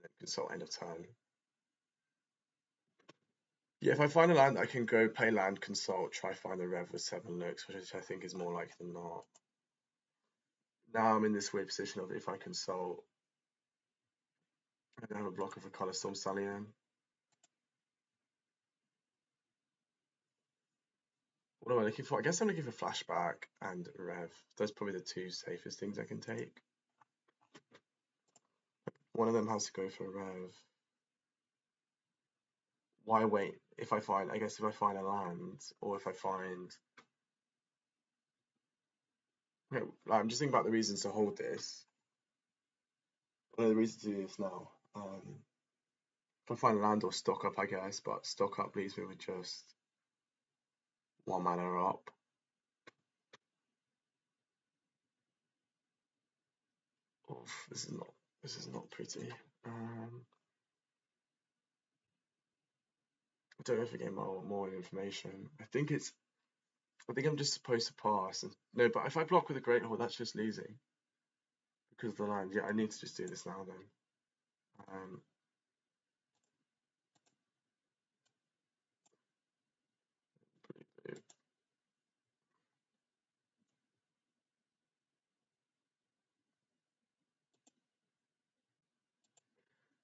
then Consult end of turn. Yeah, if I find a land, I can go play land, Consult, try find a rev with 7 looks, which I think is more likely than not. Now I'm in this weird position of if I Consult, I don't have a blocker for Color Storm Stallion. What am I looking for? I guess I'm looking for Flashback and Rev. Those are probably the 2 safest things I can take. One of them has to go for Rev. Why wait? I guess if I find a land, or if I find... Okay, I'm just thinking about the reasons to hold this. One of the reasons to do this now. If I find a land or stock up, I guess, but stock up leaves me with just 1 mana up. Oof, this is not pretty. I don't know if I get more information. I think it's I think I'm just supposed to pass. No, but if I block with a Great Hall, that's just losing. Because of the land. Yeah, I need to just do this now then.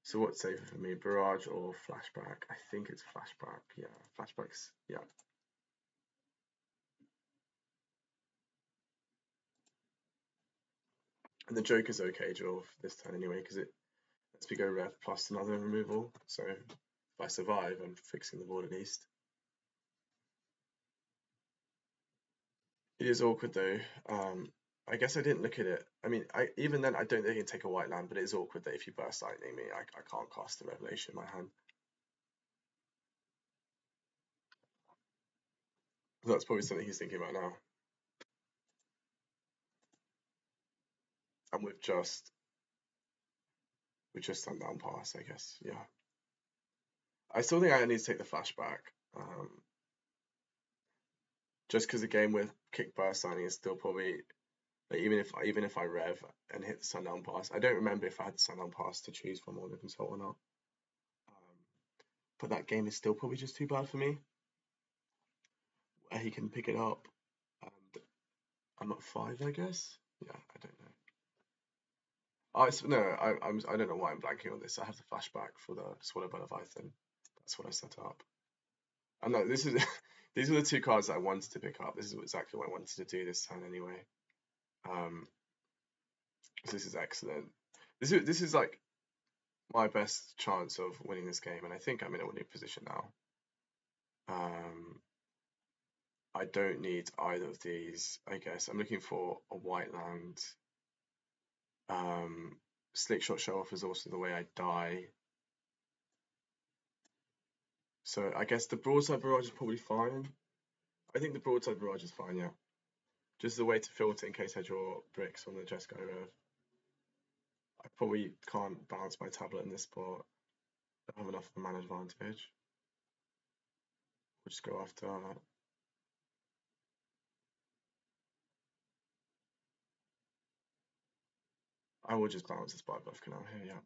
So what's safer for me, Barrage or Flashback? I think it's Flashback. Yeah, Flashback's, yeah. And the Joker's okay draw for this turn anyway, because it lets me go Rev plus another removal. So if I survive, I'm fixing the board at least. It is awkward though. I guess I didn't look at it. I mean, even then, I don't think I can take a white land, but it is awkward that if you burst lightning me, I can't cast a Revelation in my hand. That's probably something he's thinking about now. And with just sundown pass, I guess. Yeah. I still think I need to take the flashback. Just because the game with kick burst signing is still probably like, even if I rev and hit the sundown pass, I don't remember if I had the sundown pass to choose from or the consult or not. But that game is still probably just too bad for me. Where he can pick it up, and I'm at 5, I guess. Yeah, I don't know. I don't know why I'm blanking on this. I have the flashback for the Swallow Leviathan. That's what I set up. And no, this is these are the two cards that I wanted to pick up. This is exactly what I wanted to do this turn anyway. So this is excellent. This is like my best chance of winning this game, and I think I'm in a winning position now. I don't need either of these. I guess I'm looking for a white land. Slickshot Show Off is also the way I die. So I guess the Broadside Barrage is probably fine. I think the Broadside Barrage is fine, yeah. Just the way to filter in case I draw bricks on the Jeskai Rev. I probably can't balance my tablet in this spot. I don't have enough of a mana advantage. We'll just go after. I will just balance this by Buff Canal here, yeah.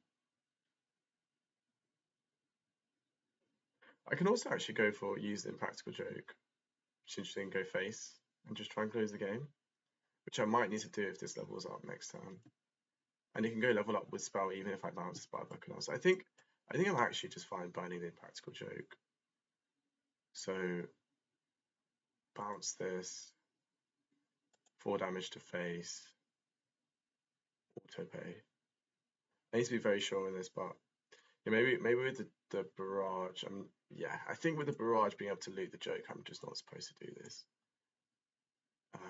I can also actually go for use the Impractical Joke, which is interesting, go face, and just try and close the game, which I might need to do if this levels up next turn. And you can go level up with Spell even if I bounce this by Buff Canal. So I think I'm actually just fine burning the Impractical Joke. So bounce this, 4 damage to face, auto pay. I need to be very sure in this, but yeah, maybe with the barrage, yeah, I think with the barrage being able to loot the joke, I'm just not supposed to do this. Okay.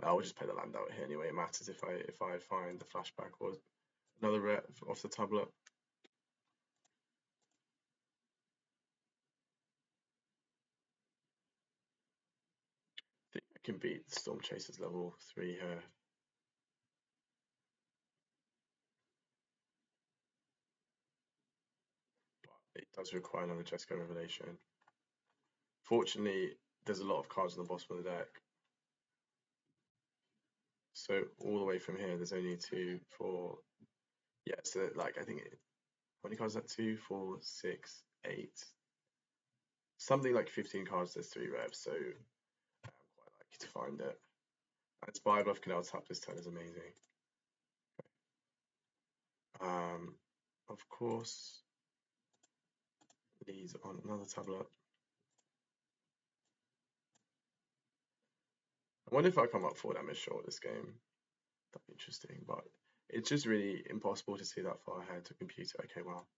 I'll just play the land out here anyway. It matters if I find the flashback or another rev off the tablet. I think I can beat Storm Chasers level 3 here. But it does require another Jeskai Revelation. Fortunately, there's a lot of cards on the bottom of the deck. So all the way from here, there's only 2, 4. Yeah, so like I think how many cards is that? 2, 4, 6, 8. Something like 15 cards, there's 3 revs, so I'm quite likely to find it. And Spy Bluff Canal tap this turn is amazing. Of course, these on another tablet. I wonder if I come up 4 damage short this game. That'd be interesting, but it's just really impossible to see that far ahead to compute it. Okay, well,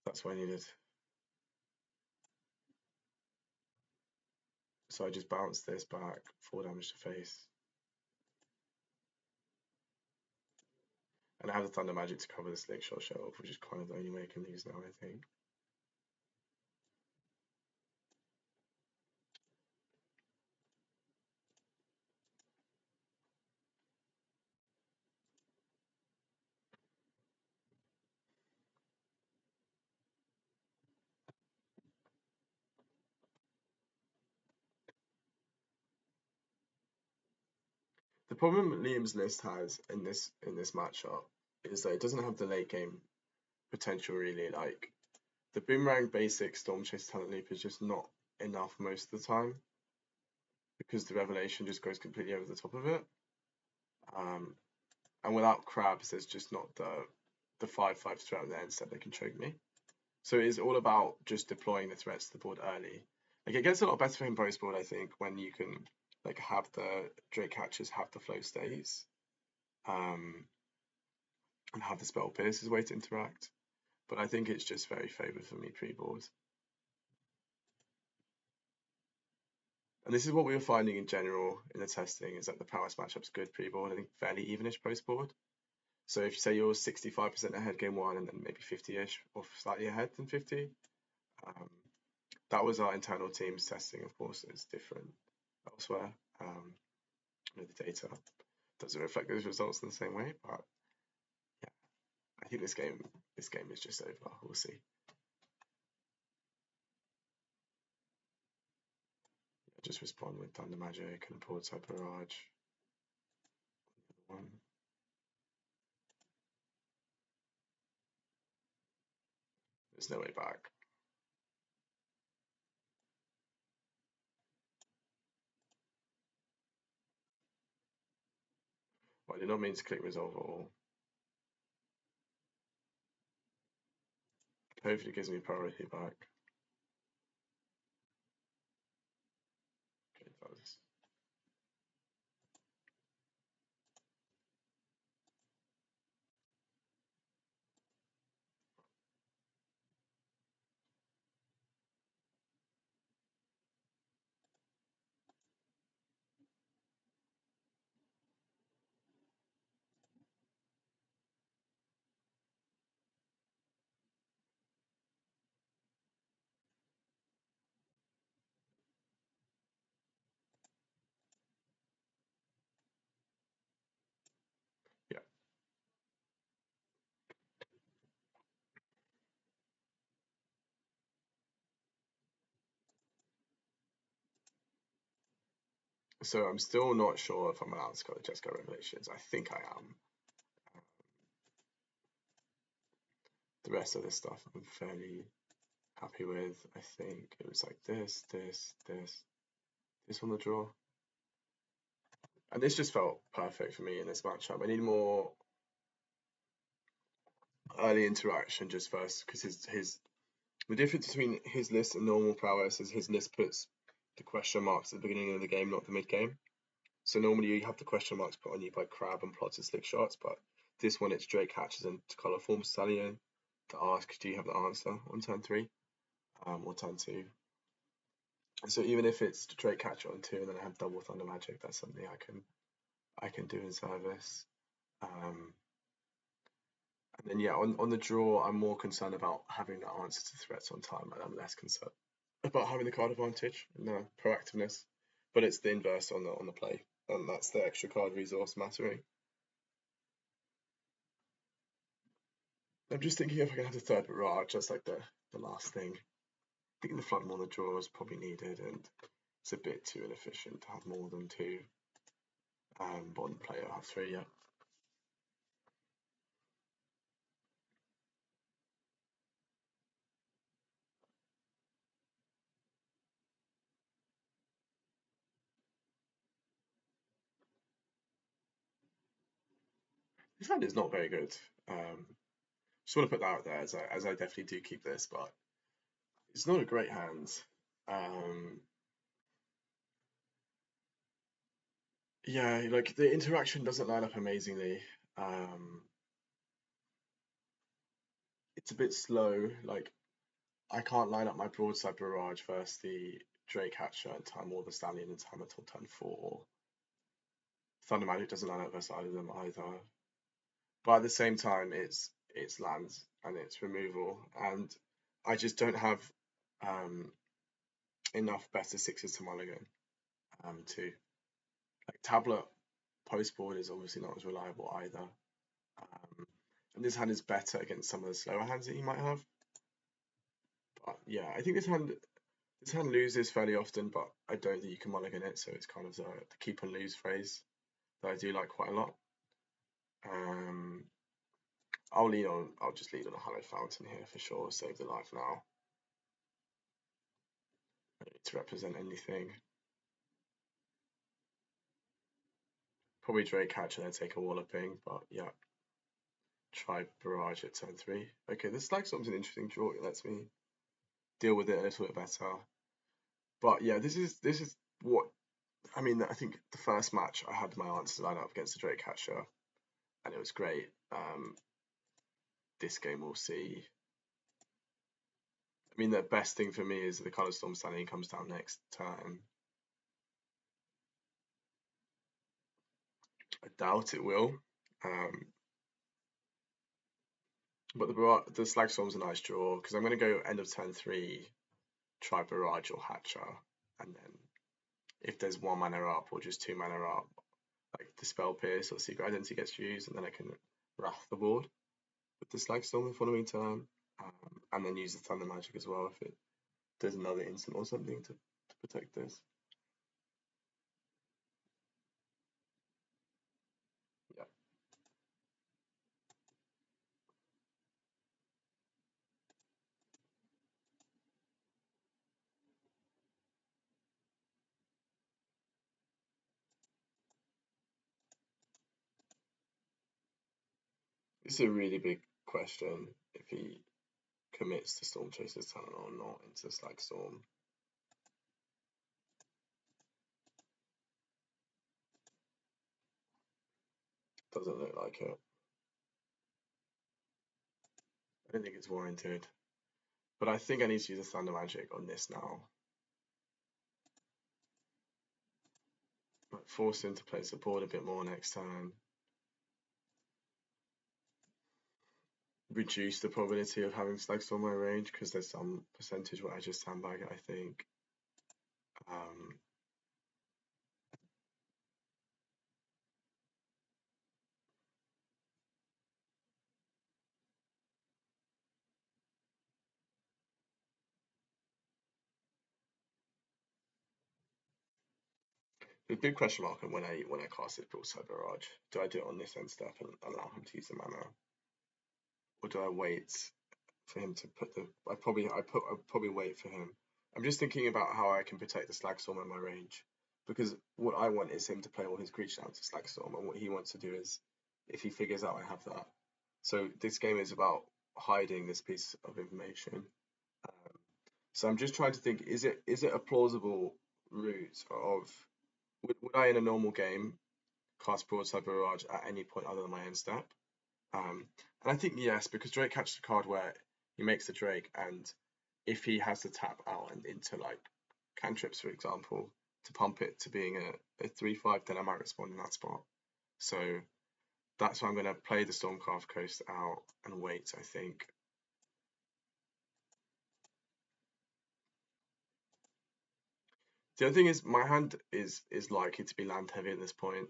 that's what I needed. So I just bounce this back, 4 damage to face. And I have the Thunder Magic to cover the Slickshot Show Off, which is kind of the only way I can lose now, I think. The problem Liam's list has in this matchup is that it doesn't have the late game potential really. Like the boomerang basic Storm Chase Talent Leap is just not enough most of the time because the revelation just goes completely over the top of it. And without crabs, there's just not the 5/5 threat on the end step that can choke me. So it is all about just deploying the threats to the board early. Like it gets a lot better for him post board, I think, when you can like have the Drake catchers have the flow stays, and have the spell pierces way to interact. But I think it's just very favoured for me pre-board. And this is what we were finding in general in the testing, is that the Prowess matchup's good pre-board, I think fairly evenish post-board. So if you say you're 65% ahead game one and then maybe 50-ish or slightly ahead than 50, that was our internal team's testing. Of course, it's different elsewhere. The data doesn't reflect those results in the same way, but yeah, I think this game is just over. We'll see. Just respond with Thunder Magic and Broadside Barrage. There's no way back. Well, I did not mean to click resolve at all. Hopefully it gives me priority back. Okay, it does. Yeah. So I'm still not sure if I'm allowed to go to Jeskai Revelations. I think I am. The rest of this stuff I'm fairly happy with. I think it was like this on the draw. And this just felt perfect for me in this matchup. I need more early interaction just first, because the difference between his list and normal Prowess is his list puts the question marks at the beginning of the game, not the mid game. So normally you have the question marks put on you by Crab and Plots and Slick Shots, but this one it's Drake Hatches and Color Form Stallion to ask, do you have the answer on turn 3 or turn 2? And so even if it's Drake Catcher on 2 and then I have double Thunder Magic, that's something I can do in service. And then yeah, on the draw, I'm more concerned about having the answer to threats on time, and I'm less concerned about having the card advantage and the proactiveness. But it's the inverse on the play, and that's the extra card resource mattering. I'm just thinking if I can have the third barrage, just like the last thing. I think the flood more on the draw is probably needed, and it's a bit too inefficient to have more than 2. But on the play, I'll have 3, yeah. This hand is not very good. Just want to put that out there as I definitely do keep this, but it's not a great hand. Yeah, like the interaction doesn't line up amazingly. It's a bit slow. Like I can't line up my broadside barrage versus the Drake Hatcher in time or the Stallion in time until turn 4. Thunder Magic doesn't line up versus either of them either. But at the same time, it's lands and it's removal, and I just don't have enough better 6s to mulligan to like tablet post board is obviously not as reliable either. And this hand is better against some of the slower hands that you might have. But yeah, I think this hand loses fairly often, but I don't think you can mulligan it, so it's kind of the keep and lose phrase that I do like quite a lot. I'll just lead on a Hallowed Fountain here for sure. Save the life now. I don't need to represent anything. Probably Drake Catcher and then take a Walloping, but yeah. Try Barrage at turn 3. Okay, this Slag Storm's an interesting draw. It lets me deal with it a little bit better. But yeah, this is what I mean. I think the first match I had my answers lined up against the Drake Catcher, and it was great. This game we'll see. I mean, the best thing for me is the Color Storm Stallion comes down next turn. I doubt it will. But the Slag Storm's a nice draw because I'm going to go end of turn 3, try Barrage or Hatcher, and then if there's 1 mana up or just 2 mana up, like Dispel Pierce or Secret Identity gets used, and then I can Wrath the board with the Slag Storm the following turn, and then use the Thunder Magic as well if it does another instant or something to protect this. Yeah. It's a really big question if he commits to Storm Chaser's Talent or not into Slag Storm. Doesn't look like it. I don't think it's warranted. But I think I need to use a Thunder Magic on this now. Force him to play support a bit more next turn. Reduce the probability of having Slag Storm in my range because there's some percentage where I just sandbag it, I think. The big question mark on when I cast it Broadside Barrage. Do I do it on this end step and allow him to use the mana, or do I wait for him to put the? I'd probably wait for him. I'm just thinking about how I can protect the Slag Storm in my range, because what I want is him to play all his creatures down to Slag Storm, and what he wants to do is, if he figures out I have that. So this game is about hiding this piece of information. So I'm just trying to think: is it a plausible route of would I in a normal game cast Broadside Barrage at any point other than my end step? And I think yes, because Drake catches a card where he makes the Drake, and if he has to tap out and into like cantrips, for example, to pump it to being a 3/5, then I might respond in that spot. So that's why I'm going to play the Stormcraft Coast out and wait, I think. The other thing is my hand is likely to be land heavy at this point,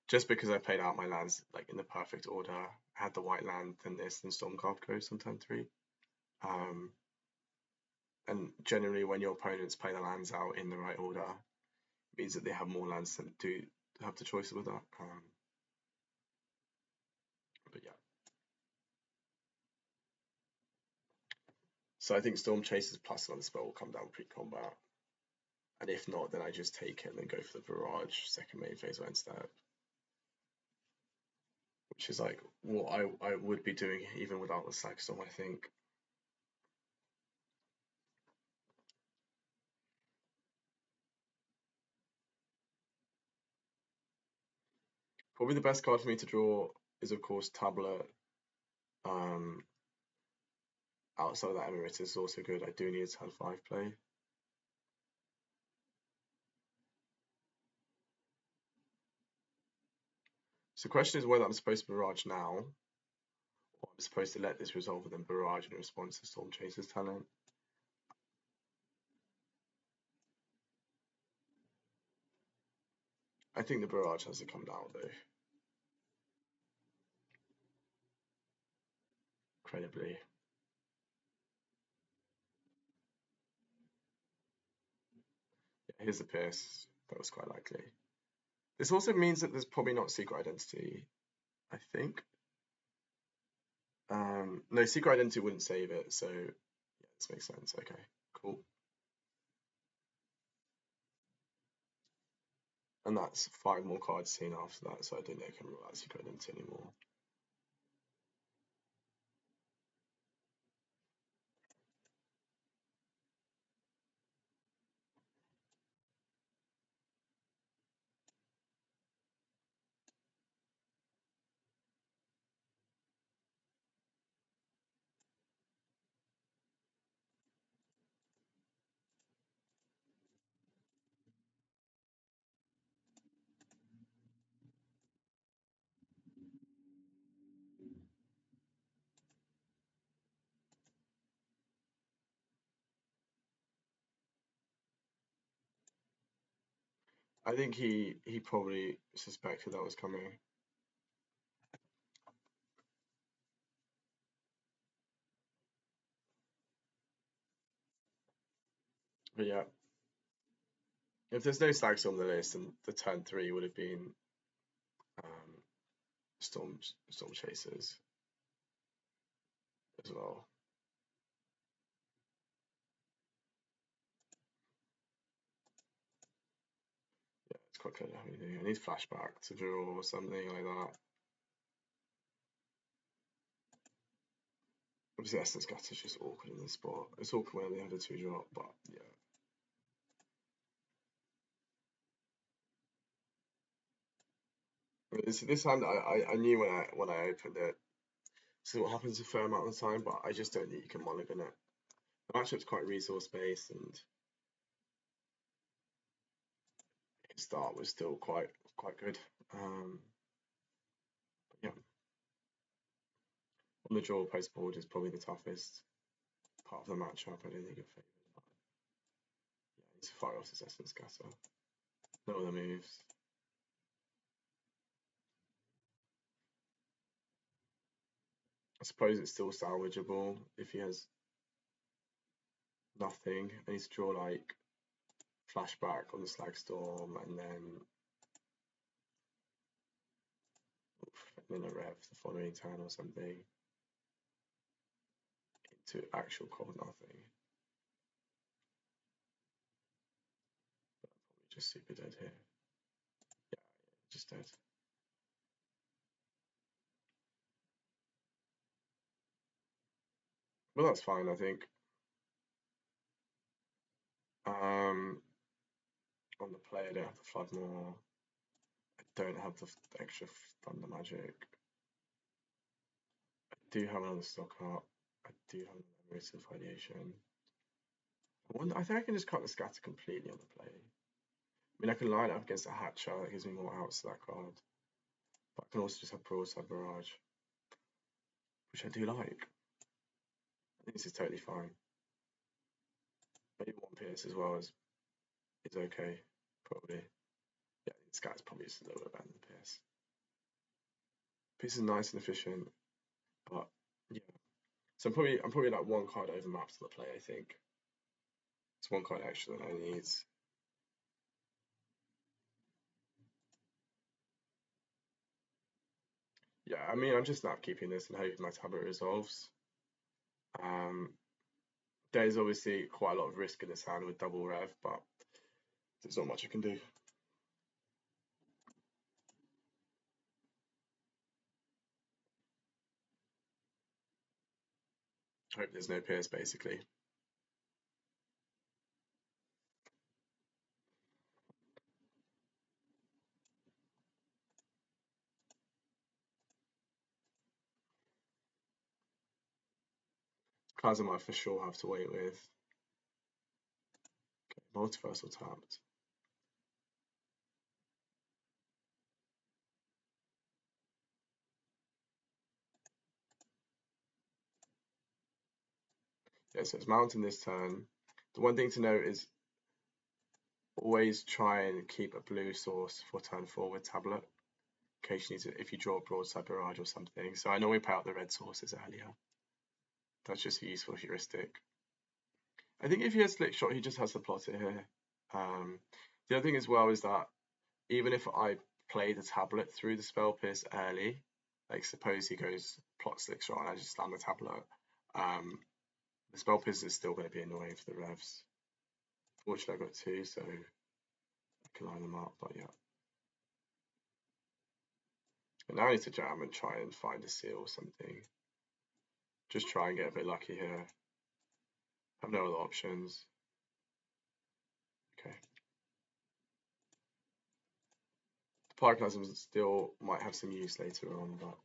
just because I played out my lands like in the perfect order. I had the white land, then this, then Stormcraft Coast on turn 3. And generally, when your opponents play the lands out in the right order, it means that they have more lands than do have the choice with that. But yeah. So I think Storm Chaser's plus another spell will come down pre-combat. And if not, then I just take it and then go for the Barrage, second main phase or end step. Which is like what I would be doing even without the Slag Storm, I think. Probably the best card for me to draw is, of course, Tablet. Outside of that, Emeritus is also good. I do need a turn 5 play. So the question is whether I'm supposed to Barrage now, or I'm supposed to let this resolve and then Barrage in response to Storm Chaser's Talent. I think the Barrage has to come down though. Incredibly. Yeah, here's the Pierce. That was quite likely. This also means that there's probably not secret identity, I think. No, secret identity wouldn't save it, so yeah, this makes sense. Okay, cool. And that's 5 more cards seen after that, so I don't think I can rule out secret identity anymore. I think he probably suspected that was coming. But yeah, if there's no Stags on the list, then the turn 3 would have been Storm Chasers as well. Yeah, it's quite clear how you do. I need flashback to draw or something like that. Obviously, Essence Gutter is just awkward in this spot. It's awkward when they have the 2-drop, but yeah. This hand, I knew when I opened it. This is what happens a fair amount of the time, but I just don't think you can mulligan it. The matchup's quite resource based, and his start was still quite good. Yeah, on the draw post board is probably the toughest part of the matchup. I don't think it favours. Yeah, he's fire off his Essence Scatter. No other moves. I suppose it's still salvageable if he has nothing. I need to draw like flashback on the Slag Storm and then a rev the following turn or something into actual cold nothing. But I'm probably just super dead here. Yeah, just dead. Well, that's fine, I think. On the play, I don't have the flood more. I don't have the extra thunder magic. I do have another stock up. I do have another Memories of Ideation. I think I can just cut the scatter completely on the play. I mean, I can line it up against a Hatcher, that gives me more outs to that card. But I can also just have Broadside Barrage, which I do like. I think this is totally fine. Maybe 1 Pierce as well is okay, probably. Yeah, this guy's probably just a little bit better than Pierce. Pierce is nice and efficient, but yeah. So I'm probably like 1 card over maps to the play, I think. It's 1 card extra than I need. Yeah, I mean, I'm just snap keeping this and hoping my tablet resolves. There's obviously quite a lot of risk in this hand with double rev, but there's not much I can do. Hope there's no Pierce, basically. Cards I might for sure have to wait with. Okay, multiversal tapped. Yeah, so it's mountain this turn. The one thing to note is always try and keep a blue source for turn 4 with tablet. In case you need to, if you draw a Broadside Barrage or something. So I normally pay out the red sources earlier. That's just a useful heuristic. I think if he has Slick Shot, he just has to plot it here. The other thing as well is that even if I play the tablet through the spell pierce early, like suppose he goes plot Elixir and I just slam the tablet, the spell pierce is still going to be annoying for the revs. Fortunately, I got two, so I can line them up, but yeah. But now I need to jam and try and find a seal or something. Just try and get a bit lucky here. Have no other options. Okay. The Pyroclasm still might have some use later on, but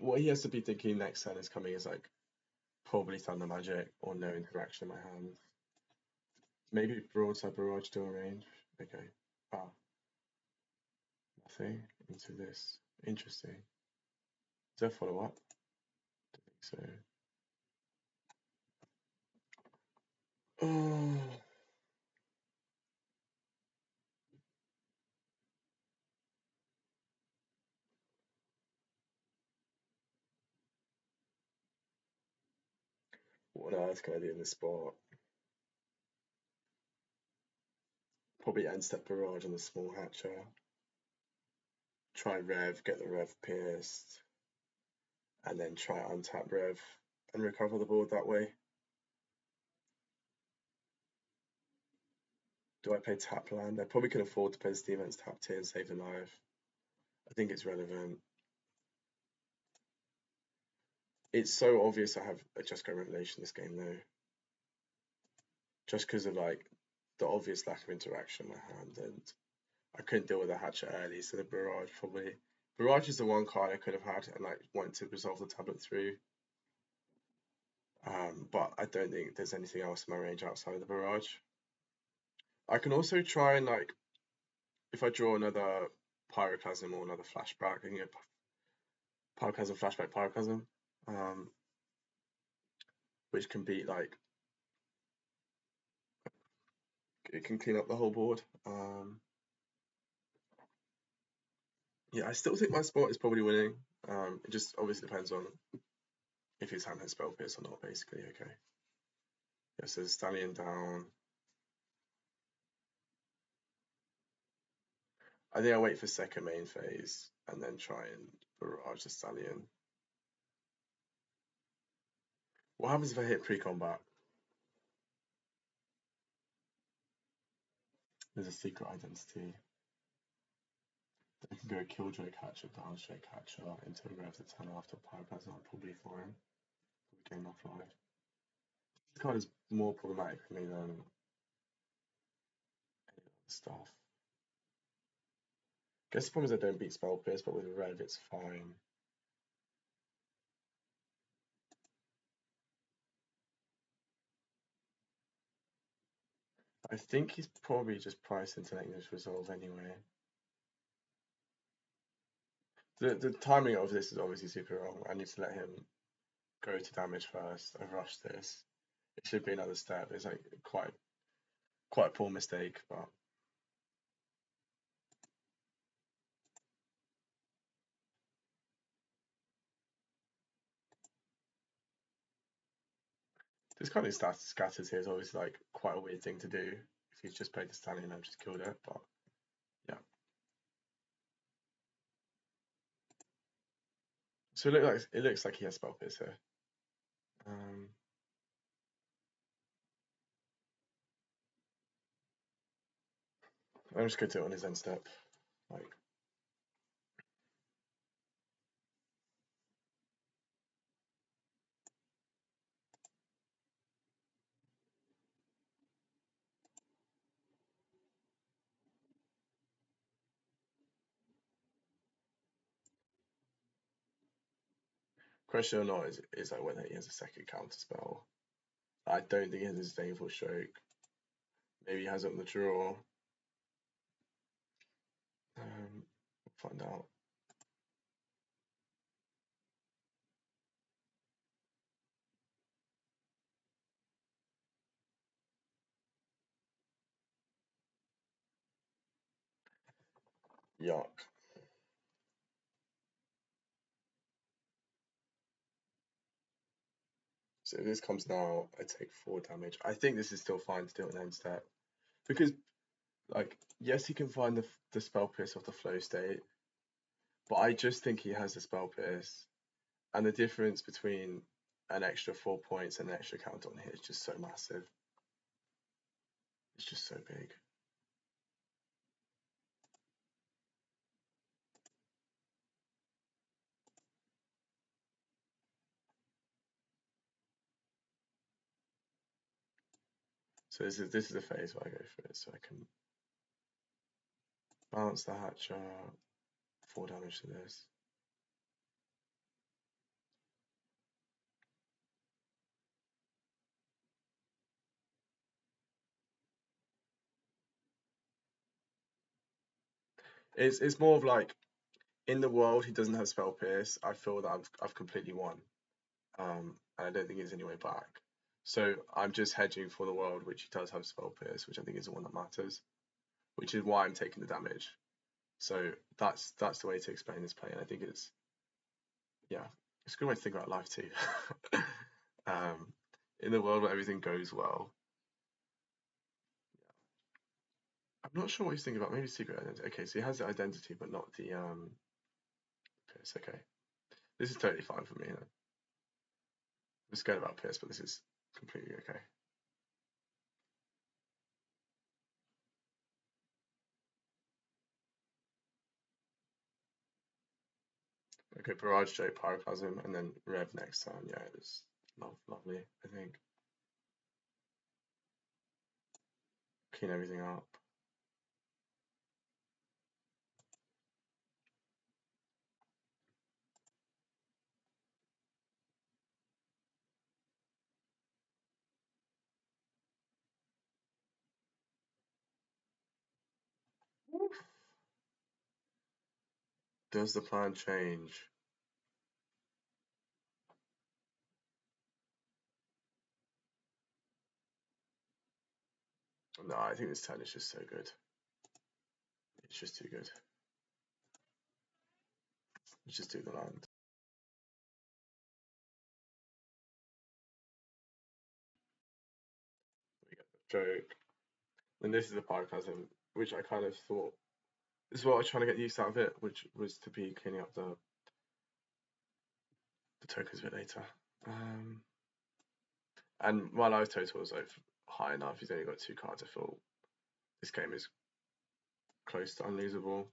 what he has to be thinking next turn is coming is like probably Thunder Magic or no interaction in my hand. Maybe Broadside Barrage to a range. Okay. Ah. Nothing into this. Interesting. Is there a follow up? I think so. Oh. What on earth can I do in this spot? Probably end step Barrage on the small hatcher. Try Rev, get the Rev pierced. And then try untap Rev and recover the board that way. Do I play tap land? I probably can afford to play the Steam Events tap tier and save the life. I think it's relevant. It's so obvious I have a Jeskai Revelation this game though. Just because of like the obvious lack of interaction in my hand, and I couldn't deal with the hatchet early, so the Barrage probably. Barrage is the one card I could have had and like wanted to resolve the tablet through. But I don't think there's anything else in my range outside of the Barrage. I can also try and like, if I draw another Pyroclasm or another Flashback, I can get Pyroclasm, Flashback, Pyroclasm, which can be like, it can clean up the whole board. Yeah, I still think my spot is probably winning. It just obviously depends on if his hand has spell pierce or not, basically. Okay. Yeah, so the Stallion down. I think I'll wait for second main phase and then try and barrage the Stallion. What happens if I hit pre-combat? There's a secret identity. I can go Killjoy Catcher, Downshake Catcher into a rev the turn after Pyroclasm. I'll probably for him. Game off live. This card is more problematic for me than any other stuff. Guess the problem is I don't beat Spell Pierce, but with Rev it's fine. I think he's probably just priced into English Resolve anyway. The timing of this is obviously super wrong. I need to let him go to damage first. I rushed this. It should be another step. It's like quite a poor mistake, but this kind of scatters here is obviously like quite a weird thing to do. If he's just played the Stallion and just killed it, but yeah. So it looks like he has Spell Pierce here. I'm just going to do it on his end step. Like, question or not is like whether he has a second counter spell. I don't think he has a Disdainful Stroke. Maybe he has it on the draw. We'll find out. Yuck. So if this comes now, I take 4 damage. I think this is still fine to do it on end step. Because, like, yes, he can find the spell pierce off the flow state, but I just think he has the spell pierce. And the difference between an extra 4 points and an extra count on here is just so massive. It's just so big. So this is a phase where I go for it, so I can balance the Hatcher, 4 damage to this. It's more of like, in the world he doesn't have spell pierce, I feel that I've completely won. And I don't think there's any way back. So I'm just hedging for the world which he does have spell pierce, which I think is the one that matters, which is why I'm taking the damage. So that's the way to explain this play, and I think it's a good way to think about life too. In the world where everything goes well, I'm not sure what he's thinking about. Maybe secret identity. Okay, so he has the identity, but not the pierce. Okay, this is totally fine for me. I'm scared about pierce, but this is completely okay. Okay, Barrage J, Pyroclasm, and then Rev next turn. Yeah, it was lovely, I think. Clean everything up. Does the plan change? No, I think this turn is just so good. It's just too good. Let's just do the land. We get the stroke. And this is the Pyroclasm, which I kind of thought, this is what I was trying to get used out of it, which was to be cleaning up the tokens a bit later. And my life total is like high enough. He's only got 2 cards. I feel this game is close to unlosable.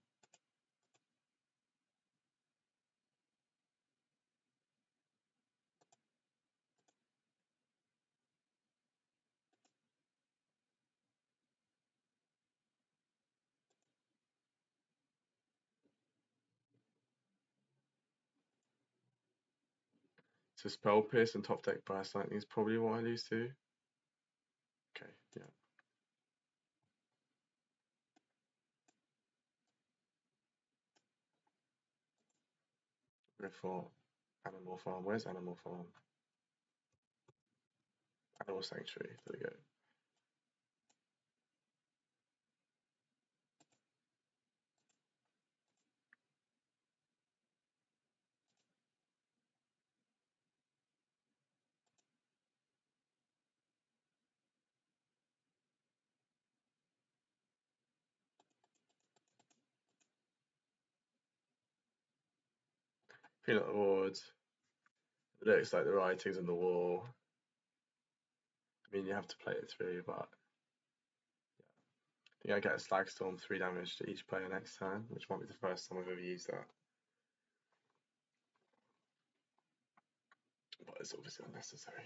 So Spell Pierce and top deck Burst Lightning is probably what I lose to. Okay, yeah. Go for Animal Farm. Where's Animal Farm? Animal Sanctuary. There we go. Peanut Awards. It looks like the writing's on the wall. I mean, you have to play it through, but I think I get a Slag Storm, 3 damage to each player next turn, which might be the first time I've ever used that. But it's obviously unnecessary.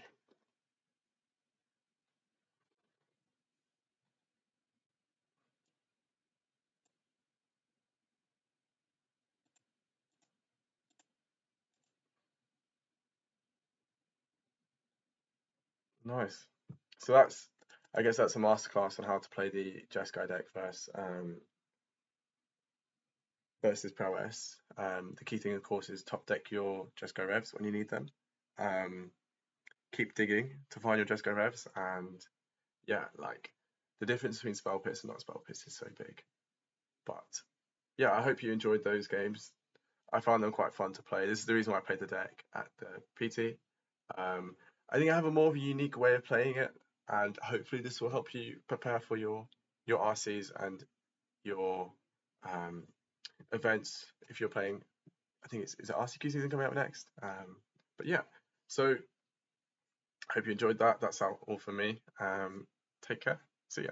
Nice. So I guess that's a masterclass on how to play the Jeskai deck versus Prowess. The key thing, of course, is top deck your Jeskai Revs when you need them. Keep digging to find your Jeskai Revs, and yeah, like the difference between Spell Pierce and not Spell Pierce is so big. But yeah, I hope you enjoyed those games. I found them quite fun to play. This is the reason why I played the deck at the PT. I think I have a more of a unique way of playing it, and hopefully this will help you prepare for your RCs and your events if you're playing. I think is it RCQ season coming out next. But yeah, so hope you enjoyed that. That's all for me. Take care. See ya.